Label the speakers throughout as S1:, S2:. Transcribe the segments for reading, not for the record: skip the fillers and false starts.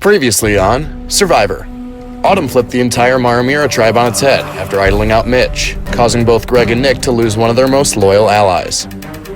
S1: Previously on Survivor. Autumn flipped the entire Maramira tribe on its head after idling out Mitch, causing both Greg and Nick to lose one of their most loyal allies.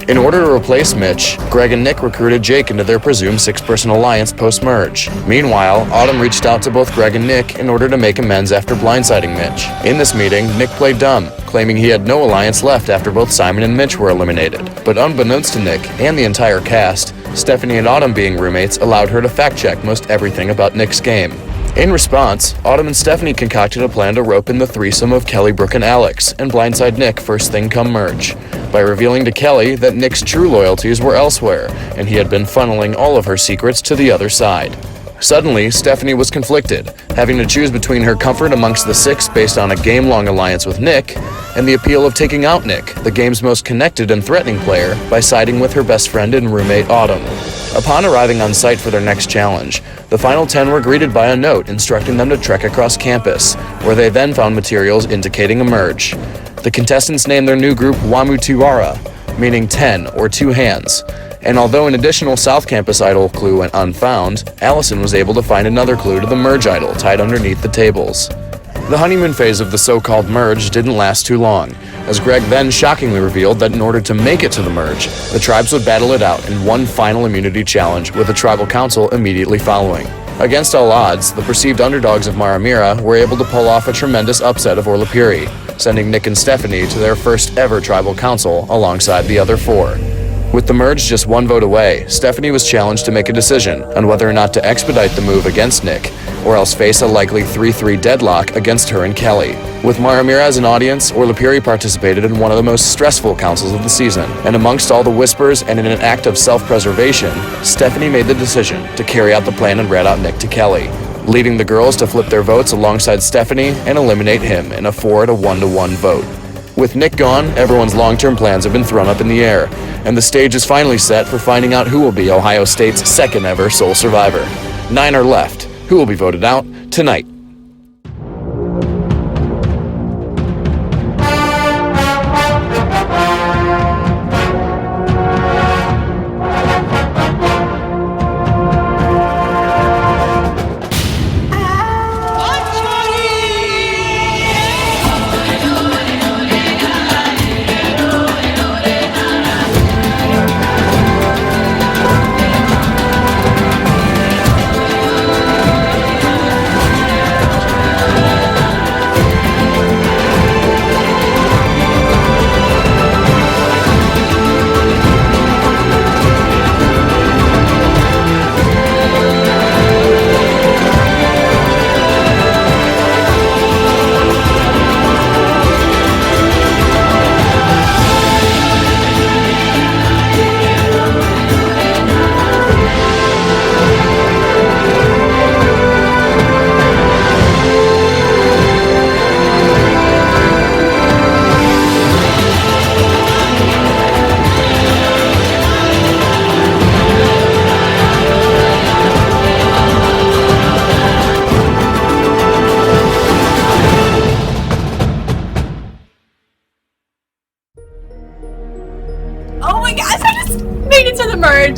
S1: In order to replace Mitch, Greg and Nick recruited Jake into their presumed six-person alliance post-merge. Meanwhile, Autumn reached out to both Greg and Nick in order to make amends after blindsiding Mitch. In this meeting, Nick played dumb, claiming he had no alliance left after both Simon and Mitch were eliminated. But unbeknownst to Nick and the entire cast, Stephanie and Autumn being roommates allowed her to fact-check most everything about Nick's game. In response, Autumn and Stephanie concocted a plan to rope in the threesome of Kelly, Brooke, and Alex and blindside Nick first thing come merge, by revealing to Kelly that Nick's true loyalties were elsewhere and he had been funneling all of her secrets to the other side. Suddenly, Stephanie was conflicted, having to choose between her comfort amongst the six based on a game-long alliance with Nick and the appeal of taking out Nick, the game's most connected and threatening player, by siding with her best friend and roommate Autumn. Upon arriving on site for their next challenge, the final 10 were greeted by a note instructing them to trek across campus, where they then found materials indicating a merge. The contestants named their new group Wamutiwara, meaning 10 or two hands. And although an additional South Campus idol clue went unfound, Allison was able to find another clue to the merge idol tied underneath the tables. The honeymoon phase of the so-called merge didn't last too long, as Greg then shockingly revealed that in order to make it to the merge, the tribes would battle it out in one final immunity challenge with the tribal council immediately following. Against all odds, the perceived underdogs of Maramira were able to pull off a tremendous upset of Orlapiri, sending Nick and Stephanie to their first ever tribal council alongside the other four. With the merge just one vote away, Stephanie was challenged to make a decision on whether or not to expedite the move against Nick, or else face a likely 3-3 deadlock against her and Kelly. With Maramira as an audience, Orlapiri participated in one of the most stressful councils of the season, and amongst all the whispers and in an act of self-preservation, Stephanie made the decision to carry out the plan and rat out Nick to Kelly, leading the girls to flip their votes alongside Stephanie and eliminate him in a 4-1-1 vote. With Nick gone, everyone's long-term plans have been thrown up in the air, and the stage is finally set for finding out who will be Ohio State's second ever sole survivor. 9 are left. Who will be voted out tonight?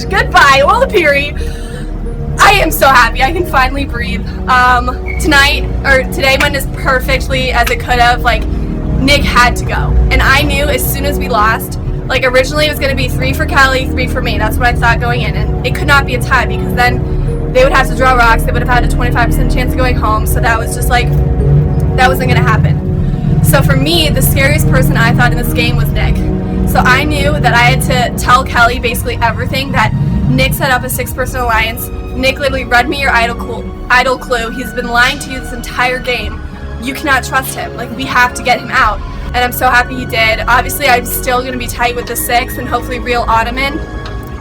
S2: Goodbye, Orlapiri. I am so happy I can finally breathe. Today went as perfectly as it could have. Like, Nick had to go. And I knew as soon as we lost, like originally it was going to be 3 for Kelly, 3 for me. That's what I thought going in. And it could not be a tie because then they would have to draw rocks. They would have had a 25% chance of going home. So that was just like, that wasn't going to happen. So for me, the scariest person I thought in this game was Nick. So I knew that I had to tell Kelly basically everything, that Nick set up a 6-person alliance. Nick literally read me your idol clue. He's been lying to you this entire game. You cannot trust him. Like, we have to get him out. And I'm so happy he did. Obviously, I'm still going to be tight with the 6 and hopefully reel Autumn in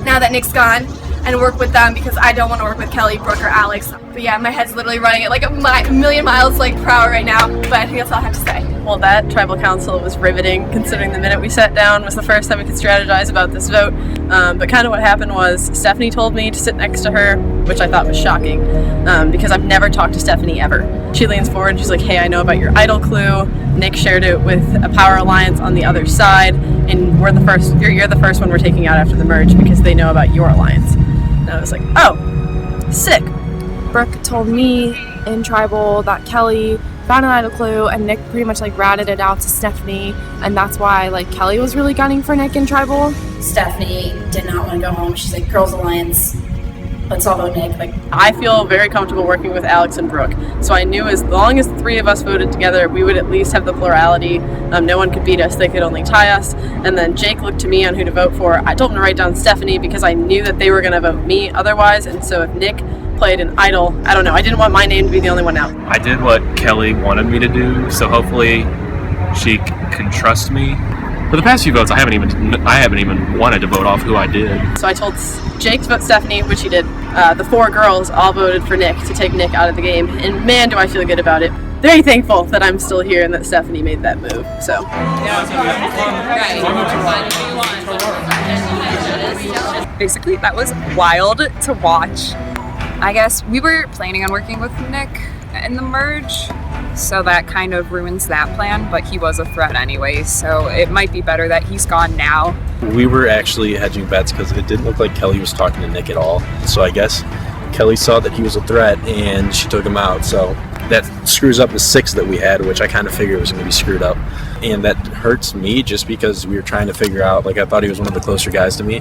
S2: now that Nick's gone and work with them because I don't want to work with Kelly, Brooke, or Alex. But yeah, my head's literally running at like a million miles per hour right now. But I think that's all I have to say.
S3: Well, that tribal council was riveting, considering the minute we sat down was the first time we could strategize about this vote. But kind of what happened was Stephanie told me to sit next to her, which I thought was shocking, because I've never talked to Stephanie ever. She leans forward and she's like, hey, I know about your idol clue. Nick shared it with a power alliance on the other side, and you're the first one we're taking out after the merge because they know about your alliance. And I was like, oh, sick.
S4: Brooke told me in Tribal that Kelly found an idle clue, and Nick pretty much like ratted it out to Stephanie, and that's why like Kelly was really gunning for Nick in Tribal.
S5: Stephanie did not want to go home. She's like, Girls Alliance, let's all vote Nick. Like,
S3: I feel very comfortable working with Alex and Brooke, so I knew as long as the three of us voted together, we would at least have the plurality. No one could beat us, they could only tie us. And then Jake looked to me on who to vote for. I told him to write down Stephanie because I knew that they were going to vote me otherwise, and so if Nick played an idol, I don't know, I didn't want my name to be the only one out.
S6: I did what Kelly wanted me to do, so hopefully she can trust me. For the past few votes, I haven't even wanted to vote off who I did.
S3: So I told Jake to vote Stephanie, which he did. The 4 girls all voted for Nick to take Nick out of the game, and man, do I feel good about it. Very thankful that I'm still here and that Stephanie made that move. So.
S7: Basically, that was wild to watch. I guess we were planning on working with Nick in the merge, so that kind of ruins that plan, but he was a threat anyway, so it might be better that he's gone now.
S8: We were actually hedging bets because it didn't look like Kelly was talking to Nick at all. So I guess Kelly saw that he was a threat and she took him out. So that screws up the 6 that we had, which I kind of figured was going to be screwed up. And that hurts me just because we were trying to figure out, like, I thought he was one of the closer guys to me.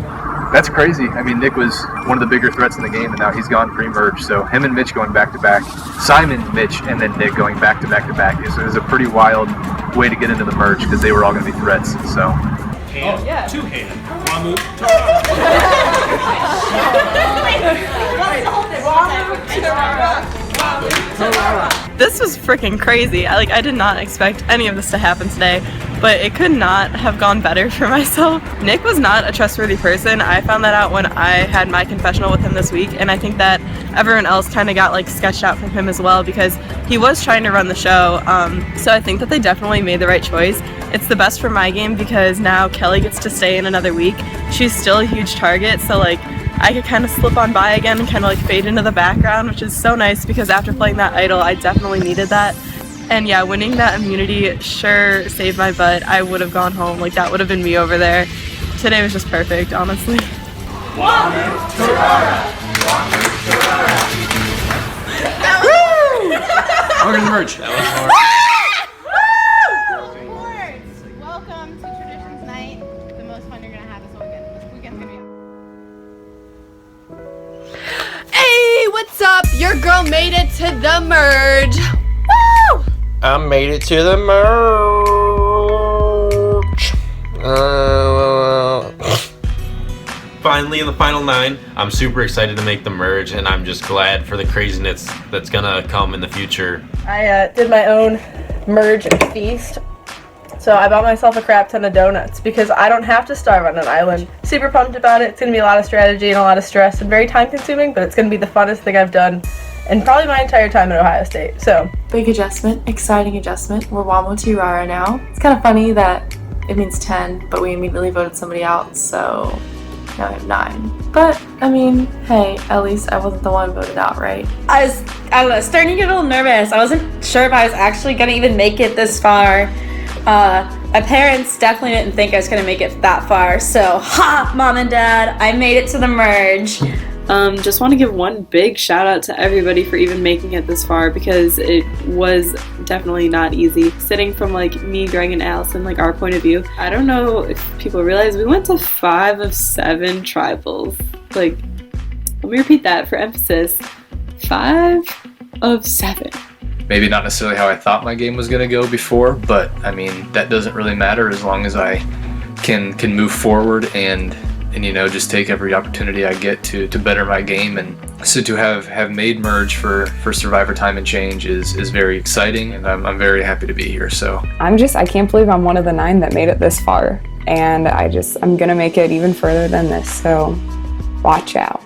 S9: That's crazy. I mean, Nick was one of the bigger threats in the game, and now he's gone pre-merge. So him and Mitch going back-to-back, Simon, Mitch, and then Nick going back-to-back-to-back is a pretty wild way to get into the merge because they were all going to be threats. So.
S6: Hand, two-hand.
S3: This was freaking crazy. I did not expect any of this to happen today, but it could not have gone better for myself. Nick was not a trustworthy person. I found that out when I had my confessional with him this week, and I think that everyone else kind of got like sketched out from him as well because he was trying to run the show. So I think that they definitely made the right choice. It's the best for my game because now Kelly gets to stay in another week. She's still a huge target, so like I could kind of slip on by again and kind of like fade into the background, which is so nice because after playing that idol, I definitely needed that. And yeah, winning that immunity sure saved my butt. I would have gone home. Like, that would have been me over there. Today was just perfect, honestly.
S6: We're gonna merge.
S10: Welcome to Traditions Night, the most fun you're gonna have this weekend. This weekend's gonna be.
S2: Hey, what's up? Your girl made it to the merge. Woo!
S11: I made it to the merge. Finally in the final 9. I'm super excited to make the merge, and I'm just glad for the craziness that's gonna come in the future.
S3: I did my own merge feast. So I bought myself a crap ton of donuts because I don't have to starve on an island. Super pumped about it. It's going to be a lot of strategy and a lot of stress and very time consuming, but it's going to be the funnest thing I've done in probably my entire time at Ohio State. So
S4: Big adjustment, exciting adjustment. We're Wamo Tirara now. It's kind of funny that it means 10, but we immediately voted somebody out, so now we have 9. But, I mean, hey, at least I wasn't the one voted out, right?
S12: I don't know, starting to get a little nervous. I wasn't sure if I was actually going to even make it this far. My parents definitely didn't think I was going to make it that far, so ha, Mom and Dad, I made it to the merge.
S3: just want to give one big shout out to everybody for even making it this far because it was definitely not easy. Sitting from like me, Greg, and Allison, like our point of view, I don't know if people realize we went to 5 of 7 tribals. Like, let me repeat that for emphasis. 5 of 7.
S9: Maybe not necessarily how I thought my game was going to go before, but I mean, that doesn't really matter as long as I can move forward and you know, just take every opportunity I get to better my game. And so to have made merge for Survivor Time and Change is very exciting, and I'm very happy to be here. So
S13: I can't believe I'm one of the 9 that made it this far, and I'm gonna make it even further than this, so watch out.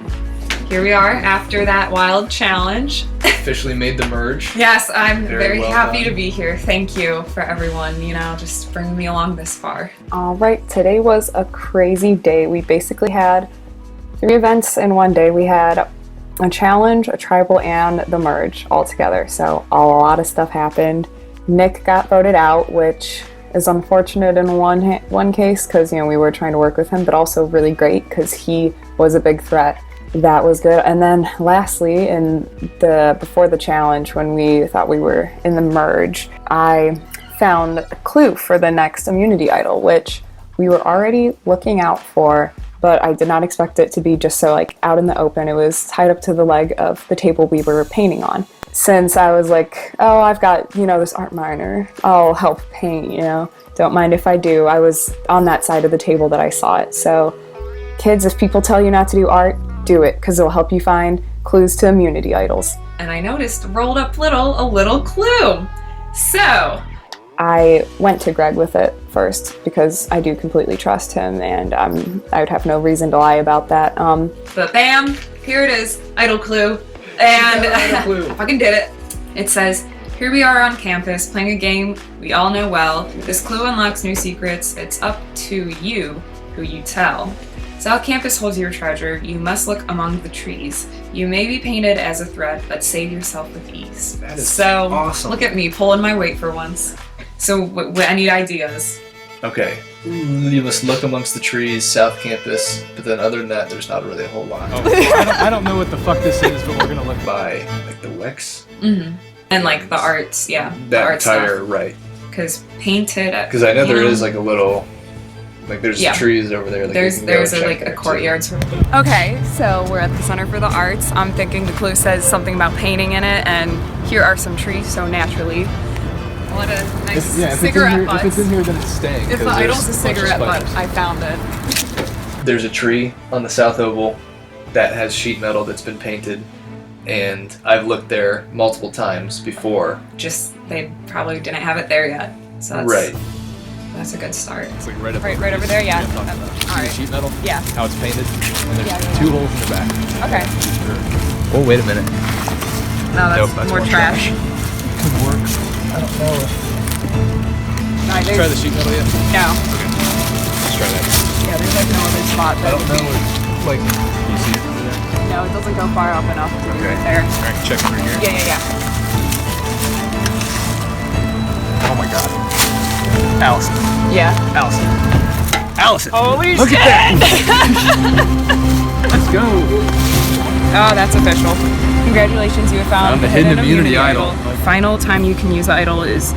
S7: Here we are after that wild challenge.
S9: officially made the merge.
S7: Yes, I'm very
S9: well
S7: happy
S9: done.
S7: to be here. Thank you for everyone, just bringing me along this far.
S13: All right, today was a crazy day. We basically had 3 events in one day. We had a challenge, a tribal, and the merge all together. So a lot of stuff happened. Nick got voted out, which is unfortunate in one case because we were trying to work with him, but also really great because he was a big threat. that was good. And then lastly, before the challenge, when we thought we were in the merge, I found a clue for the next immunity idol, which we were already looking out for, but I did not expect it to be just so like out in the open. It was tied up to the leg of the table we were painting on. Since I was like, oh, I've got, this art minor, I'll help paint, don't mind if I do. I was on that side of the table that I saw it. So kids, if people tell you not to do art, do it, because it'll help you find clues to immunity idols.
S7: And I noticed rolled up a little clue. So
S13: I went to Greg with it first because I do completely trust him, and I would have no reason to lie about that.
S7: But bam, here it is, idol clue. And I fucking did it. It says, here we are on campus playing a game we all know well. This clue unlocks new secrets. It's up to you who you tell. South Campus holds your treasure. You must look among the trees. You may be painted as a threat, but save yourself with ease.
S9: That is
S7: so
S9: awesome.
S7: Look at me pulling my weight for once. So I need ideas.
S9: Okay. You must look amongst the trees, South Campus, but then other than that, there's not really a whole lot.
S6: I don't know what the fuck this is, but we're gonna look
S9: by like the Wix.
S7: Mm-hmm. And like the arts, yeah.
S9: That
S7: the art
S9: entire
S7: stuff.
S9: right.
S7: Because painted.
S9: Because I know there is like a little, like there's trees over there. Like
S7: there's a courtyard. Okay, so we're at the Center for the Arts. I'm thinking the clue says something about painting in it, and here are some trees. So naturally, what a nice cigarette butt.
S6: If it's in here, then it's staying.
S7: If the idol's a cigarette butt, I found it.
S9: There's a tree on the South Oval that has sheet metal that's been painted, and I've looked there multiple times before.
S7: Just they probably didn't have it there yet, so that's
S9: right.
S7: That's a good start.
S6: It's like right
S7: over there, yeah.
S6: All right. Sheet metal.
S7: Yeah.
S6: How it's painted. And there's 2 holes in the back.
S7: Okay.
S9: Oh, wait a minute.
S7: No, that's
S6: Nope,
S7: more trash.
S9: Could work. I don't know.
S6: Try the sheet metal yet?
S7: No.
S6: Okay. Let's try that.
S7: Yeah, there's like no other spot.
S9: I don't know. Like,
S6: you see it over there?
S7: No, it doesn't go far up enough to be
S6: Okay.
S7: right there.
S6: All right, check over here.
S7: Yeah.
S6: Oh my god. Allison.
S7: Yeah.
S6: Allison.
S7: Holy
S6: Look
S7: shit!
S6: at that! Let's go.
S7: Oh, that's official. Congratulations, you have found
S6: the hidden immunity idol.
S7: Final time you can use the idol is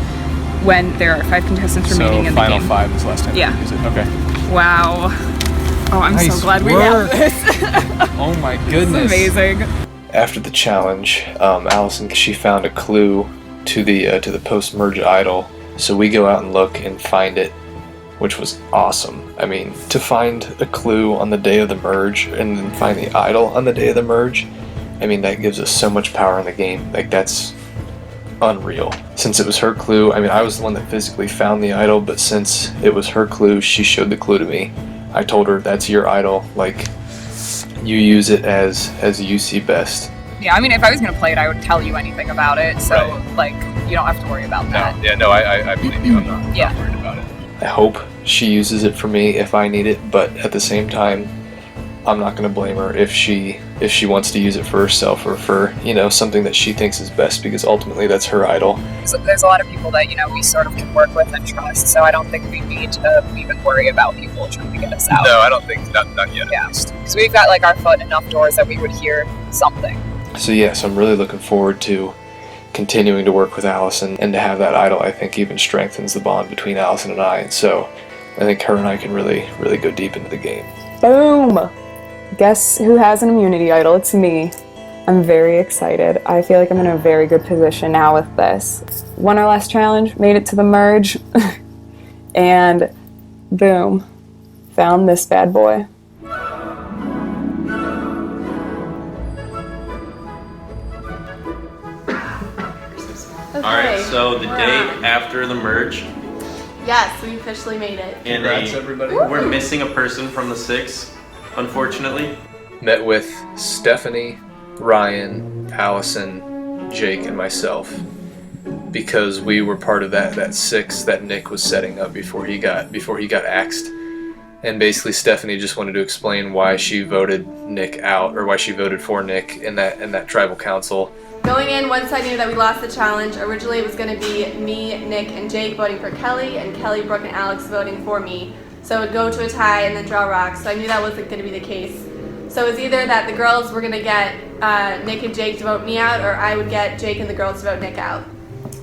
S7: when there are 5 contestants remaining in the
S6: final
S7: game.
S6: 5 is the last time
S7: Yeah.
S6: we use it. Okay.
S7: Wow. Oh, I'm
S6: Nice
S7: so glad we
S6: work.
S7: have this.
S6: Oh my goodness.
S7: It's amazing.
S9: after the challenge, Allison, she found a clue to the post-merge idol. So we go out and look and find it, which was awesome. I mean, to find a clue on the day of the merge and then find the idol on the day of the merge, I mean, that gives us so much power in the game. Like, that's unreal. Since it was her clue, I mean, I was the one that physically found the idol, but since it was her clue, she showed the clue to me. I told her, that's your idol. Like, you use it as you see best.
S7: Yeah, I mean, if I was going to play it, I would tell you anything about it. So,
S9: Right.
S7: like, you don't have to worry about that.
S6: I believe you. I'm not worried about it.
S9: I hope she uses it for me if I need it, but at the same time, I'm not going to blame her if she wants to use it for herself or for, something that she thinks is best, because ultimately that's her idol.
S7: So there's a lot of people that, we sort of can work with and trust, so I don't think we need to even worry about people trying to get us out.
S6: No, I don't think, not yet
S7: Yeah.
S6: at least.
S7: So we've got, our foot in enough doors that we would hear something.
S9: So yes, I'm really looking forward to continuing to work with Allison, and to have that idol, I think, even strengthens the bond between Allison and I. And so I think her and I can really, really go deep into the game.
S13: Boom! Guess who has an immunity idol? It's me. I'm very excited. I feel like I'm in a very good position now with this. Won our last challenge, made it to the merge, and boom, found this bad boy.
S11: Alright, so the day after the merge,
S2: Yes, we officially made it.
S9: Congrats, everybody.
S11: We're missing a person from the 6, unfortunately.
S9: Met with Stephanie, Ryan, Allison, Jake, and myself, because we were part of that 6 that Nick was setting up before he got axed. And basically Stephanie just wanted to explain why she voted Nick out, or why she voted for Nick in that tribal council.
S2: Going in, once I knew that we lost the challenge, originally it was going to be me, Nick, and Jake voting for Kelly, and Kelly, Brooke, and Alex voting for me. So it would go to a tie and then draw rocks, so I knew that wasn't going to be the case. So it was either that the girls were gonna get Nick and Jake to vote me out, or I would get Jake and the girls to vote Nick out.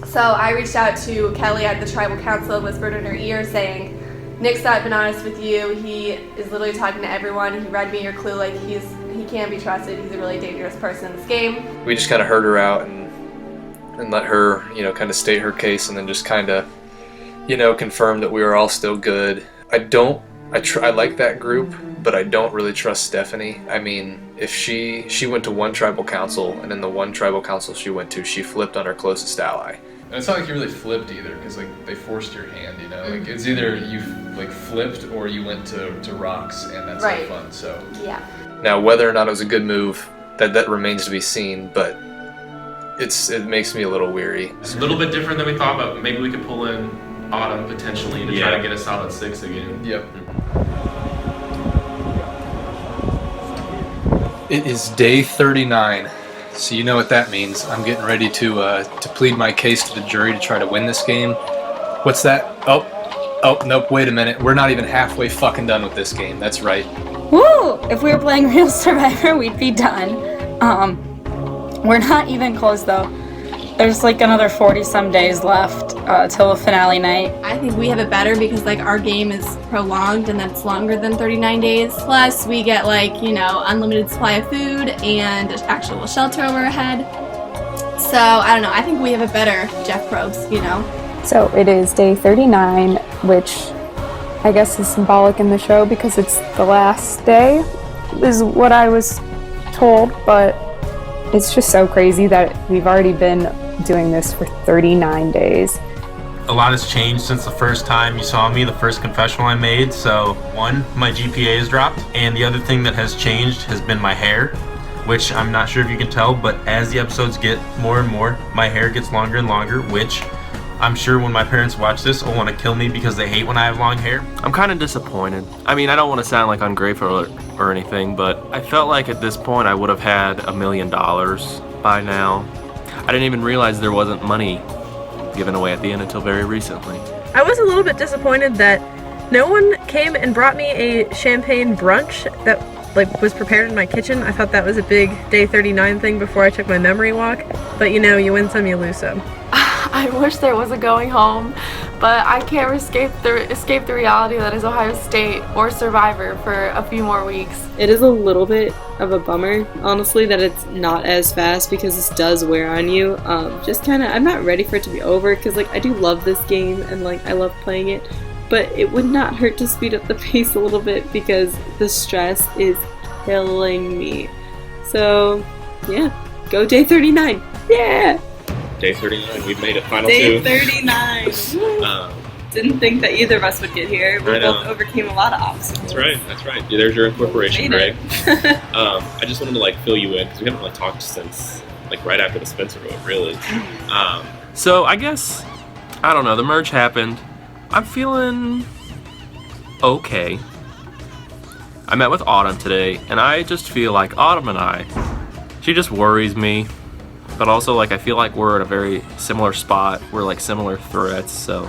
S2: So I reached out to Kelly at the tribal council and whispered in her ear saying, Nick's not been honest with you. He is literally talking to everyone. He read me your clue. Like, he can't be trusted. He's a really dangerous person in this game.
S9: We just kind of heard her out and let her, you know, kind of state her case, and then just kind of, you know, confirm that we were all still good. I like that group, but I don't really trust Stephanie. I mean, if she went to one tribal council, and in the one tribal council she went to, she flipped on her closest ally.
S14: And it's not like you really flipped either, because like they forced your hand, you know. Like it's either you like flipped or you went to rocks, and that's
S2: right.
S14: no fun. So
S2: yeah.
S9: Now, whether or not it was a good move, that remains to be seen. But it makes me a little weary.
S6: It's a little bit different than we thought, but maybe we could pull in Autumn potentially to try to get a solid 6 again.
S14: Yep.
S9: It is day 39. So you know what that means. I'm getting ready to plead my case to the jury to try to win this game. What's that? Oh, nope, wait a minute. We're not even halfway fucking done with this game. That's right.
S12: Woo! If we were playing Real Survivor, we'd be done. We're not even close though. There's like another 40-some days left till the finale night.
S2: I think we have it better because like our game is prolonged and that's longer than 39 days. Plus we get like, you know, unlimited supply of food and actual shelter over our head. So I don't know, I think we have it better, Jeff Probst, you know.
S13: So it is day 39, which I guess is symbolic in the show because it's the last day, is what I was told, but it's just so crazy that we've already been doing this for 39 days.
S11: A lot has changed since the first time you saw me, the first confessional I made. So one, my GPA has dropped, and the other thing that has changed has been my hair, which I'm not sure if you can tell, but as the episodes get more and more, my hair gets longer and longer, which I'm sure when my parents watch this will want to kill me because they hate when I have long hair.
S6: I'm kind of disappointed. I mean, I don't want to sound like ungrateful or anything, but I felt like at this point I would have had $1 million by now. I didn't even realize there wasn't money given away at the end until very recently.
S3: I was a little bit disappointed that no one came and brought me a champagne brunch that like was prepared in my kitchen. I thought that was a big day 39 thing before I took my memory walk. But you know, you win some, you lose some.
S4: I wish there was a going home, but I can't escape the reality that is Ohio State or Survivor for a few more weeks.
S15: It is a little bit of a bummer, honestly, that it's not as fast because this does wear on you. Just kind of, I'm not ready for it to be over because like I do love this game and like I love playing it, but it would not hurt to speed up the pace a little bit because the stress is killing me. So yeah, go day 39. Yeah!
S6: Day 39, we've made it final
S15: Day
S6: 2.
S15: 39. Didn't think that either of us would get here. We both overcame a lot of obstacles.
S6: That's right. Yeah, there's your incorporation,
S15: Made
S6: Greg. I just wanted to like fill you in because we haven't like talked since like right after the Spencer vote, really. So I guess, I don't know, the merge happened. I'm feeling okay. I met with Autumn today, and I just feel like Autumn and I, she just worries me. But also, like, I feel like we're in a very similar spot. We're, like, similar threats, so,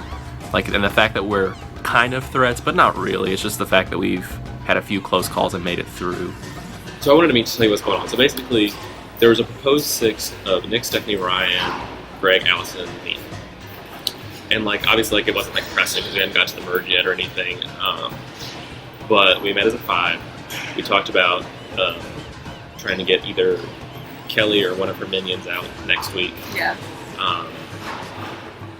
S6: like, and the fact that we're kind of threats, but not really. It's just the fact that we've had a few close calls and made it through. So I wanted to tell you what's going on. So basically, there was a proposed 6 of Nick, Stephanie, Ryan, Greg, Allison, and me. And, like, obviously, like, it wasn't, like, pressing because we hadn't got to the merge yet or anything. But we met as a 5. We talked about trying to get either Kelly or one of her minions out next week.
S15: Yeah.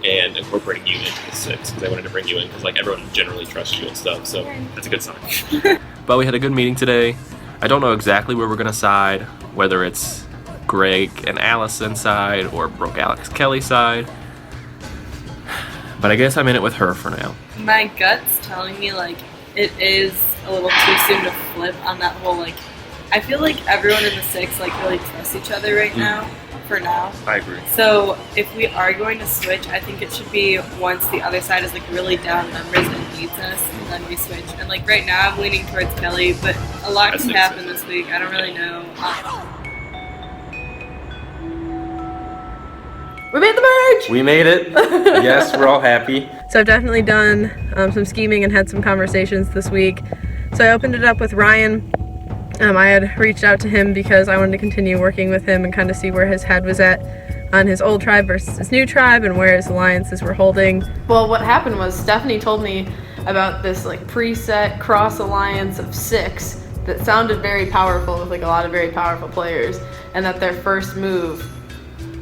S6: And incorporating you into the 6 because I wanted to bring you in because like everyone generally trusts you and stuff, so that's a good sign. But we had a good meeting today. I don't know exactly where we're gonna side, whether it's Greg and Allison side or Brooke, Alex, Kelly side. But I guess I'm in it with her for now.
S15: My gut's telling me like it is a little too soon to flip on that whole like. I feel like everyone in the 6 like really trusts each other right now, for now.
S6: I agree.
S15: So if we are going to switch, I think it should be once the other side is like really down numbers and beats us, and then we switch. And like right now I'm leaning towards Kelly, but a lot can happen this week. I don't really know.
S3: We made the merge!
S11: We made it. Yes, we're all happy.
S3: So I've definitely done some scheming and had some conversations this week. So I opened it up with Ryan. I had reached out to him because I wanted to continue working with him and kind of see where his head was at on his old tribe versus his new tribe and where his alliances were holding. Well, what happened was Stephanie told me about this like preset cross alliance of 6 that sounded very powerful with like a lot of very powerful players, and that their first move,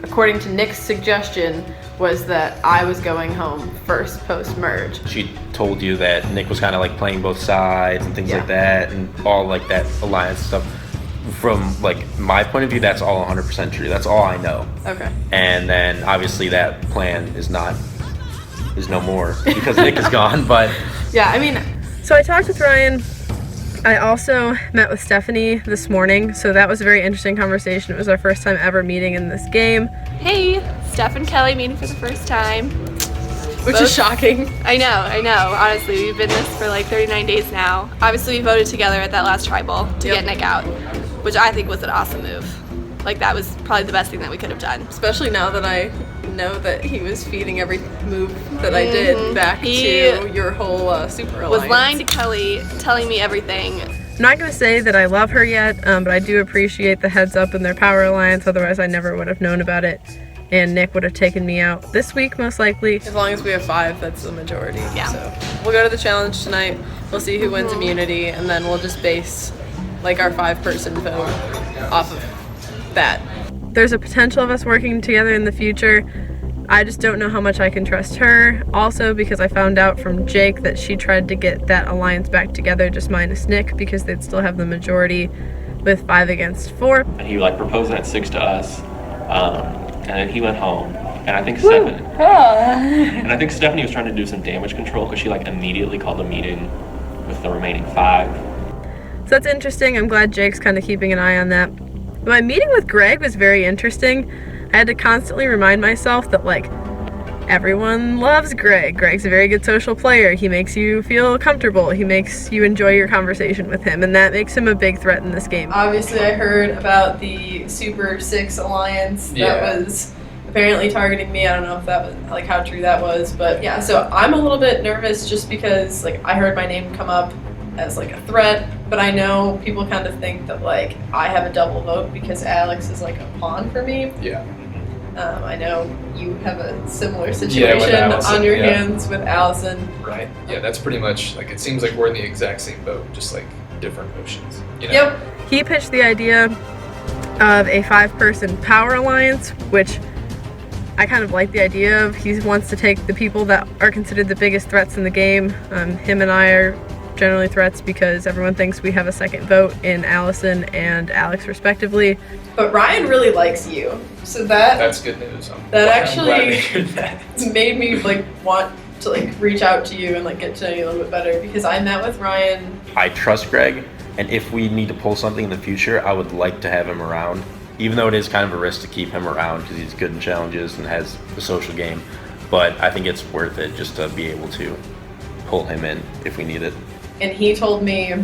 S3: according to Nick's suggestion, was that I was going home first post-merge.
S11: She told you that Nick was kind of like playing both sides and things like that, and all like that alliance stuff. From like my point of view, that's all 100% true. That's all I know.
S3: Okay.
S11: And then obviously that plan is no more because Nick is gone. But
S3: yeah, I mean, so I talked with Ryan. I also met with Stephanie this morning, so that was a very interesting conversation. It was our first time ever meeting in this game.
S2: Hey, Steph and Kelly meeting for the first time.
S3: Which is shocking.
S2: I know. Honestly, we've been this for like 39 days now. Obviously, we voted together at that last tribal to get Nick out, which I think was an awesome move. Like, that was probably the best thing that we could have done.
S3: Especially now that I know that he was feeding every move that I did back to your whole super alliance.
S2: Was lying to Kelly, telling me everything.
S3: I'm not going to say that I love her yet, but I do appreciate the heads up in their power alliance, otherwise I never would have known about it. And Nick would have taken me out this week, most likely. As long as we have 5, that's the majority. Yeah. So we'll go to the challenge tonight. We'll see who wins immunity, and then we'll just base like our 5-person vote off of that. There's a potential of us working together in the future. I just don't know how much I can trust her. Also, because I found out from Jake that she tried to get that alliance back together, just minus Nick, because they'd still have the majority with 5 against 4.
S6: And he like proposed that 6 to us. And then he went home, and I think Stephanie was trying to do some damage control because she like immediately called a meeting with the remaining 5.
S3: So that's interesting. I'm glad Jake's kind of keeping an eye on that. My meeting with Greg was very interesting. I had to constantly remind myself that like everyone loves Greg. Greg's a very good social player. He makes you feel comfortable. He makes you enjoy your conversation with him, and that makes him a big threat in this game. Obviously, I heard about the Super 6 alliance that was apparently targeting me. I don't know if that was like how true that was, but yeah. So I'm a little bit nervous just because like I heard my name come up as like a threat, but I know people kind of think that like I have a double vote because Alex is like a pawn for me.
S14: Yeah.
S3: I know you have a similar situation on your hands with Allison.
S14: Right. Yeah, that's pretty much like it seems like we're in the exact same boat, just like different oceans. You know?
S3: Yep. He pitched the idea of a 5-person power alliance, which I kind of like the idea of. He wants to take the people that are considered the biggest threats in the game. Him and I are generally threats because everyone thinks we have a second vote in Allison and Alex respectively. But Ryan really likes you, so that's
S14: good news.
S3: That actually made me like want to like reach out to you and like get to know you a little bit better, because I met with Ryan.
S11: I trust Greg, and if we need to pull something in the future, I would like to have him around, even though it is kind of a risk to keep him around because he's good in challenges and has a social game. But I think it's worth it just to be able to pull him in if we need it.
S3: And he told me,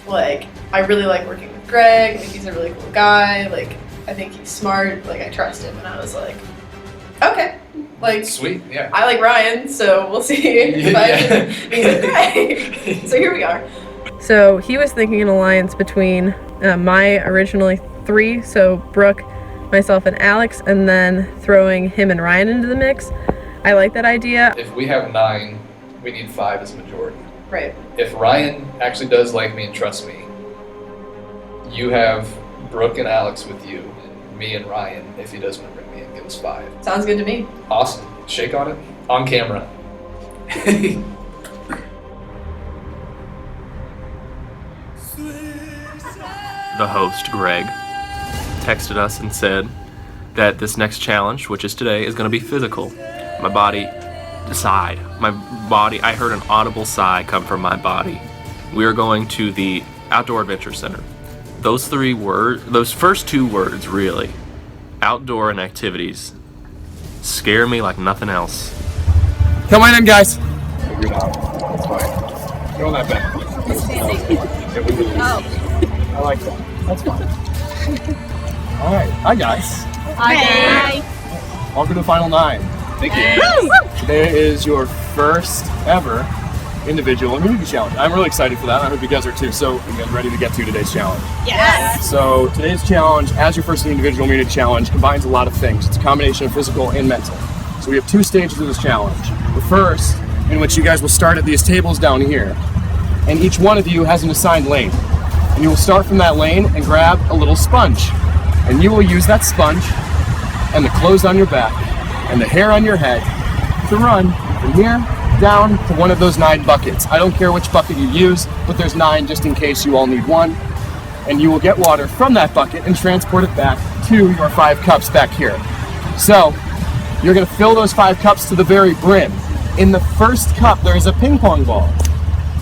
S3: like, I really like working with Greg. I think he's a really cool guy. Like, I think he's smart. Like, I trust him. And I was like, okay. Like,
S14: sweet, yeah.
S3: I like Ryan, so we'll see if I can be with Greg. So here we are. So he was thinking an alliance between my originally 3, so Brooke, myself, and Alex, and then throwing him and Ryan into the mix. I like that idea.
S14: If we have 9, we need 5 as a majority.
S3: Right.
S14: If Ryan actually does like me and trusts me, you have Brooke and Alex with you, and me and Ryan, if he does want to bring me in, give us 5.
S3: Sounds good to me.
S14: Awesome. Shake on it. On camera.
S6: The host, Greg, texted us and said that this next challenge, which is today, is going to be physical. My body sighed. I heard an audible sigh come from my body. We are going to the Outdoor Adventure Center. Those first 2 words, really, outdoor and activities, scare me like nothing else.
S16: Come on in, guys. Figure it out. That's fine. Throw that back. Oh. I like that. That's fine. All right. Hi, guys.
S10: Hi.
S16: Welcome to the Final 9.
S14: Thank you.
S16: Today is your first ever individual immunity challenge. I'm really excited for that. I hope you guys are too. So, are you guys ready to get to today's challenge?
S10: Yes.
S16: So, today's challenge, as your first individual immunity challenge, combines a lot of things. It's a combination of physical and mental. So, we have 2 stages of this challenge. The first, in which you guys will start at these tables down here, and each one of you has an assigned lane. And you will start from that lane and grab a little sponge. And you will use that sponge and the clothes on your back and the hair on your head to run from here down to one of those 9 buckets. I don't care which bucket you use, but there's 9 just in case you all need one. And you will get water from that bucket and transport it back to your 5 cups back here. So, you're gonna fill those 5 cups to the very brim. In the first cup, there is a ping pong ball.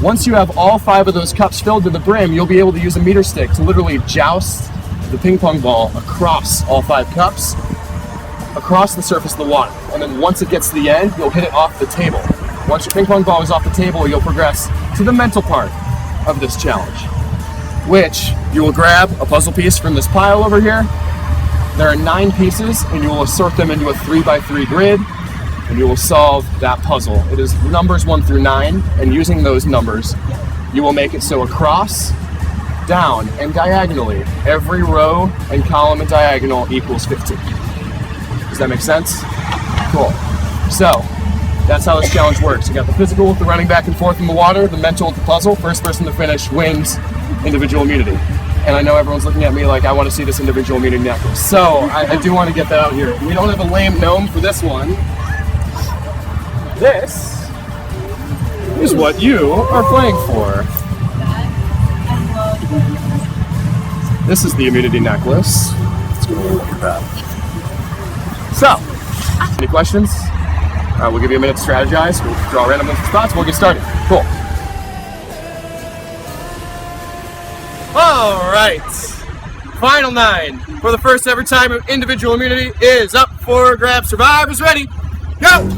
S16: Once you have all 5 of those cups filled to the brim, you'll be able to use a meter stick to literally joust the ping pong ball across all 5 cups, across the surface of the water. And then once it gets to the end, you'll hit it off the table. Once your ping pong ball is off the table, you'll progress to the mental part of this challenge, which you will grab a puzzle piece from this pile over here. There are 9 pieces, and you will assort them into a 3x3 grid, and you will solve that puzzle. It is numbers 1 through 9, and using those numbers, you will make it so across, down, and diagonally, every row and column and diagonal equals 15. Does that make sense? Cool. So, that's how this challenge works. You got the physical with the running back and forth in the water, the mental with the puzzle. First person to finish wins individual immunity. And I know everyone's looking at me like I want to see this individual immunity necklace. So, I do want to get that out here. We don't have a lame gnome for this one. This is what you are playing for. This is the immunity necklace. Let's go look at that. So, any questions? We'll give you a minute to strategize. We'll draw random spots. We'll get started. Cool. All right. Final 9 for the first ever time of individual immunity is up for grabs. Survivors ready? Go!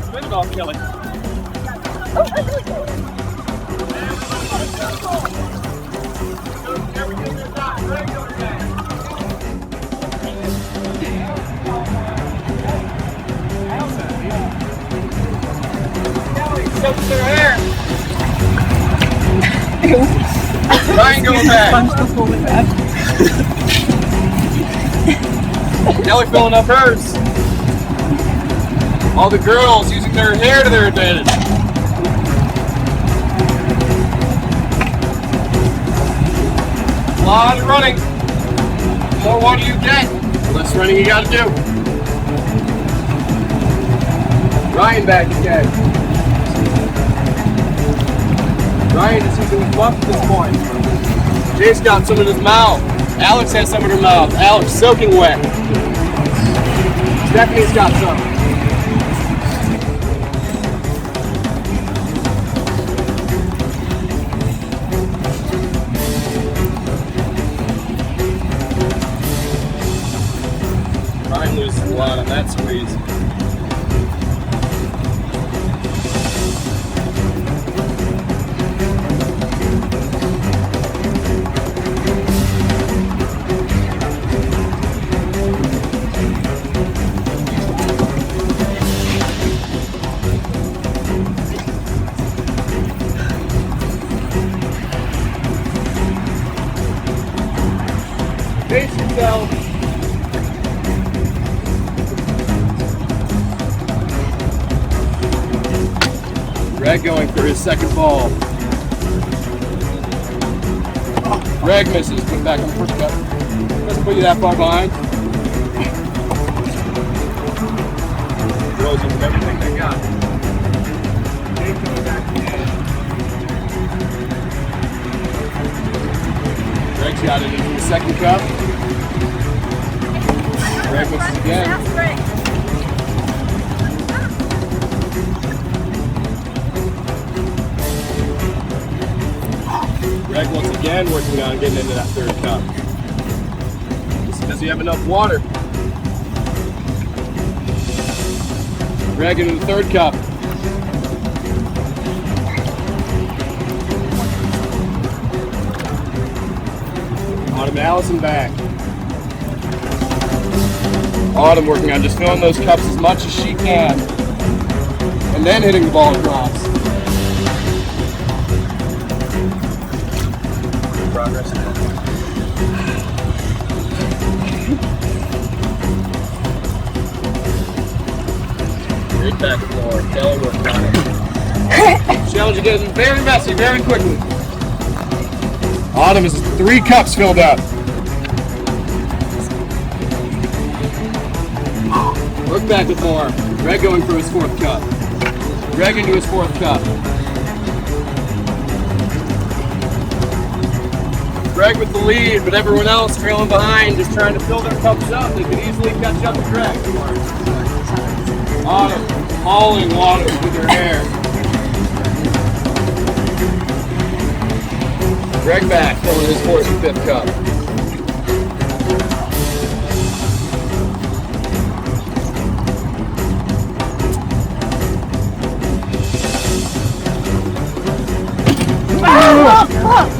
S16: Spin it off, Kelly. Their hair. Ryan going back. Ellie filling up hers. All the girls using their hair to their advantage. A lot of running. The more water you get, the less running you gotta do. Ryan back again. Ryan is using the fluff at this point. Jay's got some in his mouth. Alex has some in her mouth. Alex soaking wet. Stephanie's got some. Ryan loses a lot on that squeeze. Pace yourself. Greg going for his second ball. Greg misses. Put it back on the first cut. Doesn't put you that far behind. Girls using everything they got. Dave coming back again. Greg's got it into the second cup. Greg misses again. Greg once again working on getting into that third cup. Just does he have enough water? Greg into the third cup. Autumn Allison back. Autumn working on just filling those cups as much as she can. And then hitting the ball across.
S8: Progress.
S16: Great back and forth. Kelly working on it. Challenge is getting very messy, very quickly. Autumn is 3 cups filled up. Work back with more. Greg going for his 4th cup. Greg into his 4th cup. Greg with the lead, but everyone else trailing behind, just trying to fill their cups up. They could easily catch up to Greg. Autumn hauling water with her hair. Greg back, filling his 4th and 5th cup.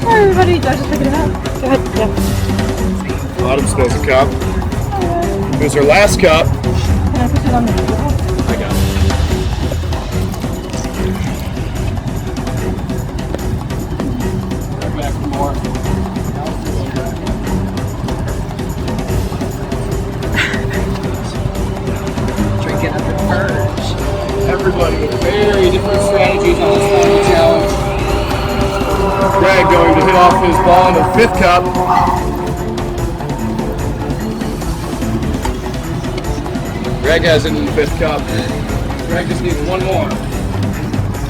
S12: Everybody, I just pick it up. Go ahead. Yeah.
S16: Autumn spills a cup. Here's her last cup.
S12: Can I put it on the table?
S16: I got it. Right back for more.
S3: Drinking up the purge.
S16: Everybody with very different strategies on this final challenge. Greg going to hit off his ball in the 5th cup. Greg has it in the 5th cup. Greg just needs one more.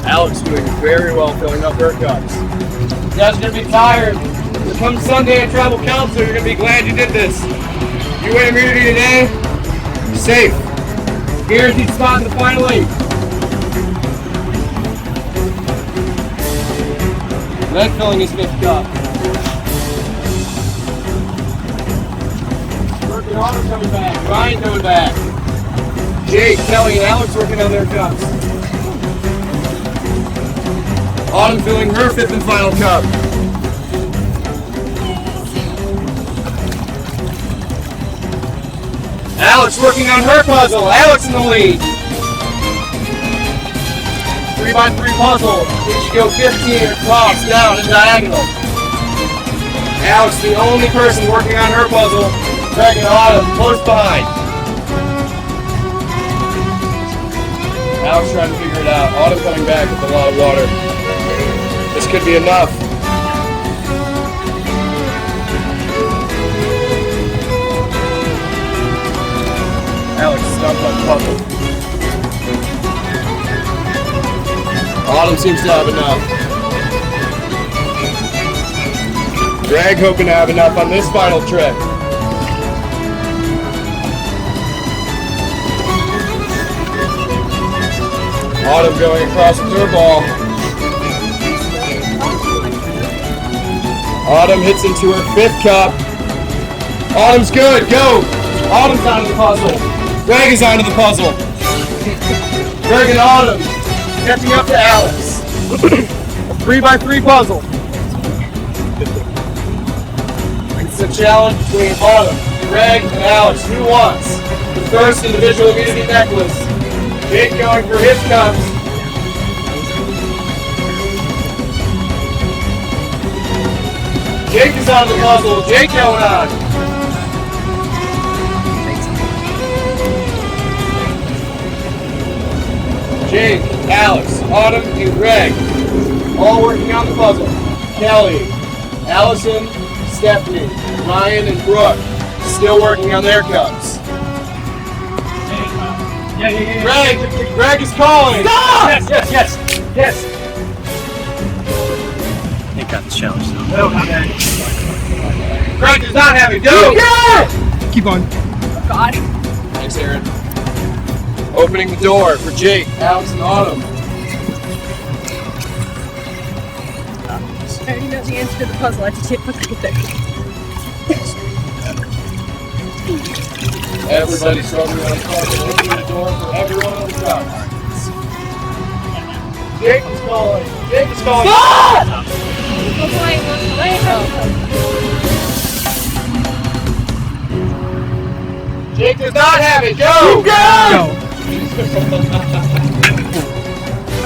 S16: Alex doing very well filling up her cups. You guys are going to be tired. But come Sunday at Tribal Council, you're going to be glad you did this. You win immunity today, you're safe. Guaranteed spot in the final 8. Red filling his 5th cup. Working Autumn coming back. Ryan coming back. Jake, Kelly, and Alex working on their cups. Autumn filling her 5th and final cup. Alex working on her puzzle. Alex in the lead. 3x3 puzzle. We should go 15 across, down, and diagonal. Alex, the only person working on her puzzle. Greg and Autumn close behind. Alex trying to figure it out. Autumn coming back with a lot of water. This could be enough. Alex stuck on the puzzle. Autumn seems to have enough. Greg hoping to have enough on this final trick. Autumn going across with her ball. Autumn hits into her 5th cup. Autumn's good, go! Autumn's onto the puzzle. Greg is onto the puzzle. Greg and Autumn catching up to Alex. A 3x3 puzzle. It's a challenge between Autumn, Greg, and Alex. Who wants the first individual immunity necklace? Jake going for his cups. Jake is on the puzzle. Jake going on. Jake, Alex, Autumn, and Greg, all working on the puzzle. Kelly, Allison, Stephanie, Ryan, and Brooke, still working on their cups. Greg is calling.
S8: Stop!
S16: Yes.
S8: Ain't got the challenge though.
S16: Greg does not have it. Go!
S8: Keep on.
S3: Oh, God.
S16: Thanks, Aaron. Opening the door for Jake, Alex, and Autumn.
S3: I already know the answer to the puzzle. I just can't fucking get there.
S16: Everybody's struggling on the puzzle. Opening the door for everyone on the cup. Jake is calling.
S3: Stop!
S16: Jake Nick does not have it. Go! Go!
S3: I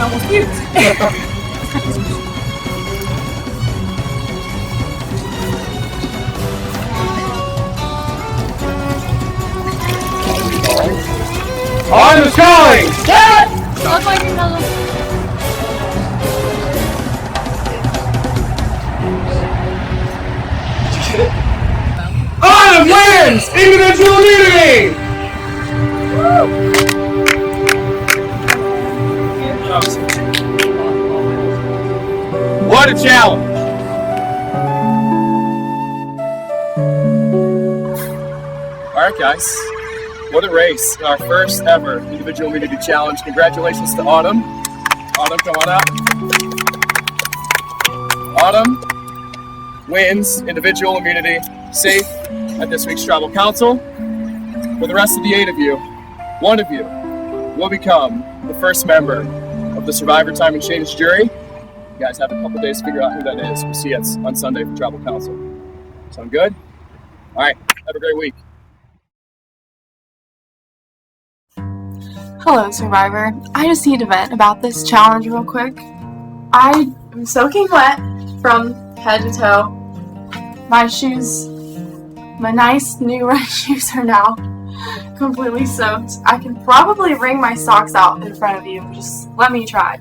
S3: almost puked.
S16: On the calling! Autumn wins! Individual immunity! What a challenge! Alright guys, what a race. Our first ever individual immunity challenge. Congratulations to Autumn. Autumn, come on out. Autumn wins individual immunity, safe at this week's Tribal Council. For the rest of the 8 of you, 1 of you will become the first member of the Survivor Time and Change jury. You guys have a couple days to figure out who that is. We'll see you on Sunday for Tribal Council. Sound good? All right, have a great week.
S4: Hello, Survivor. I just need to vent about this challenge real quick. I am soaking wet from head to toe. My shoes, my nice new red shoes are now completely soaked. I can probably wring my socks out in front of you. Just let me try.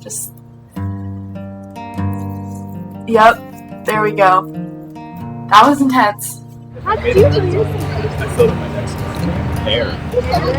S4: Yep, there we go. That was intense.
S16: I filled up my next hair.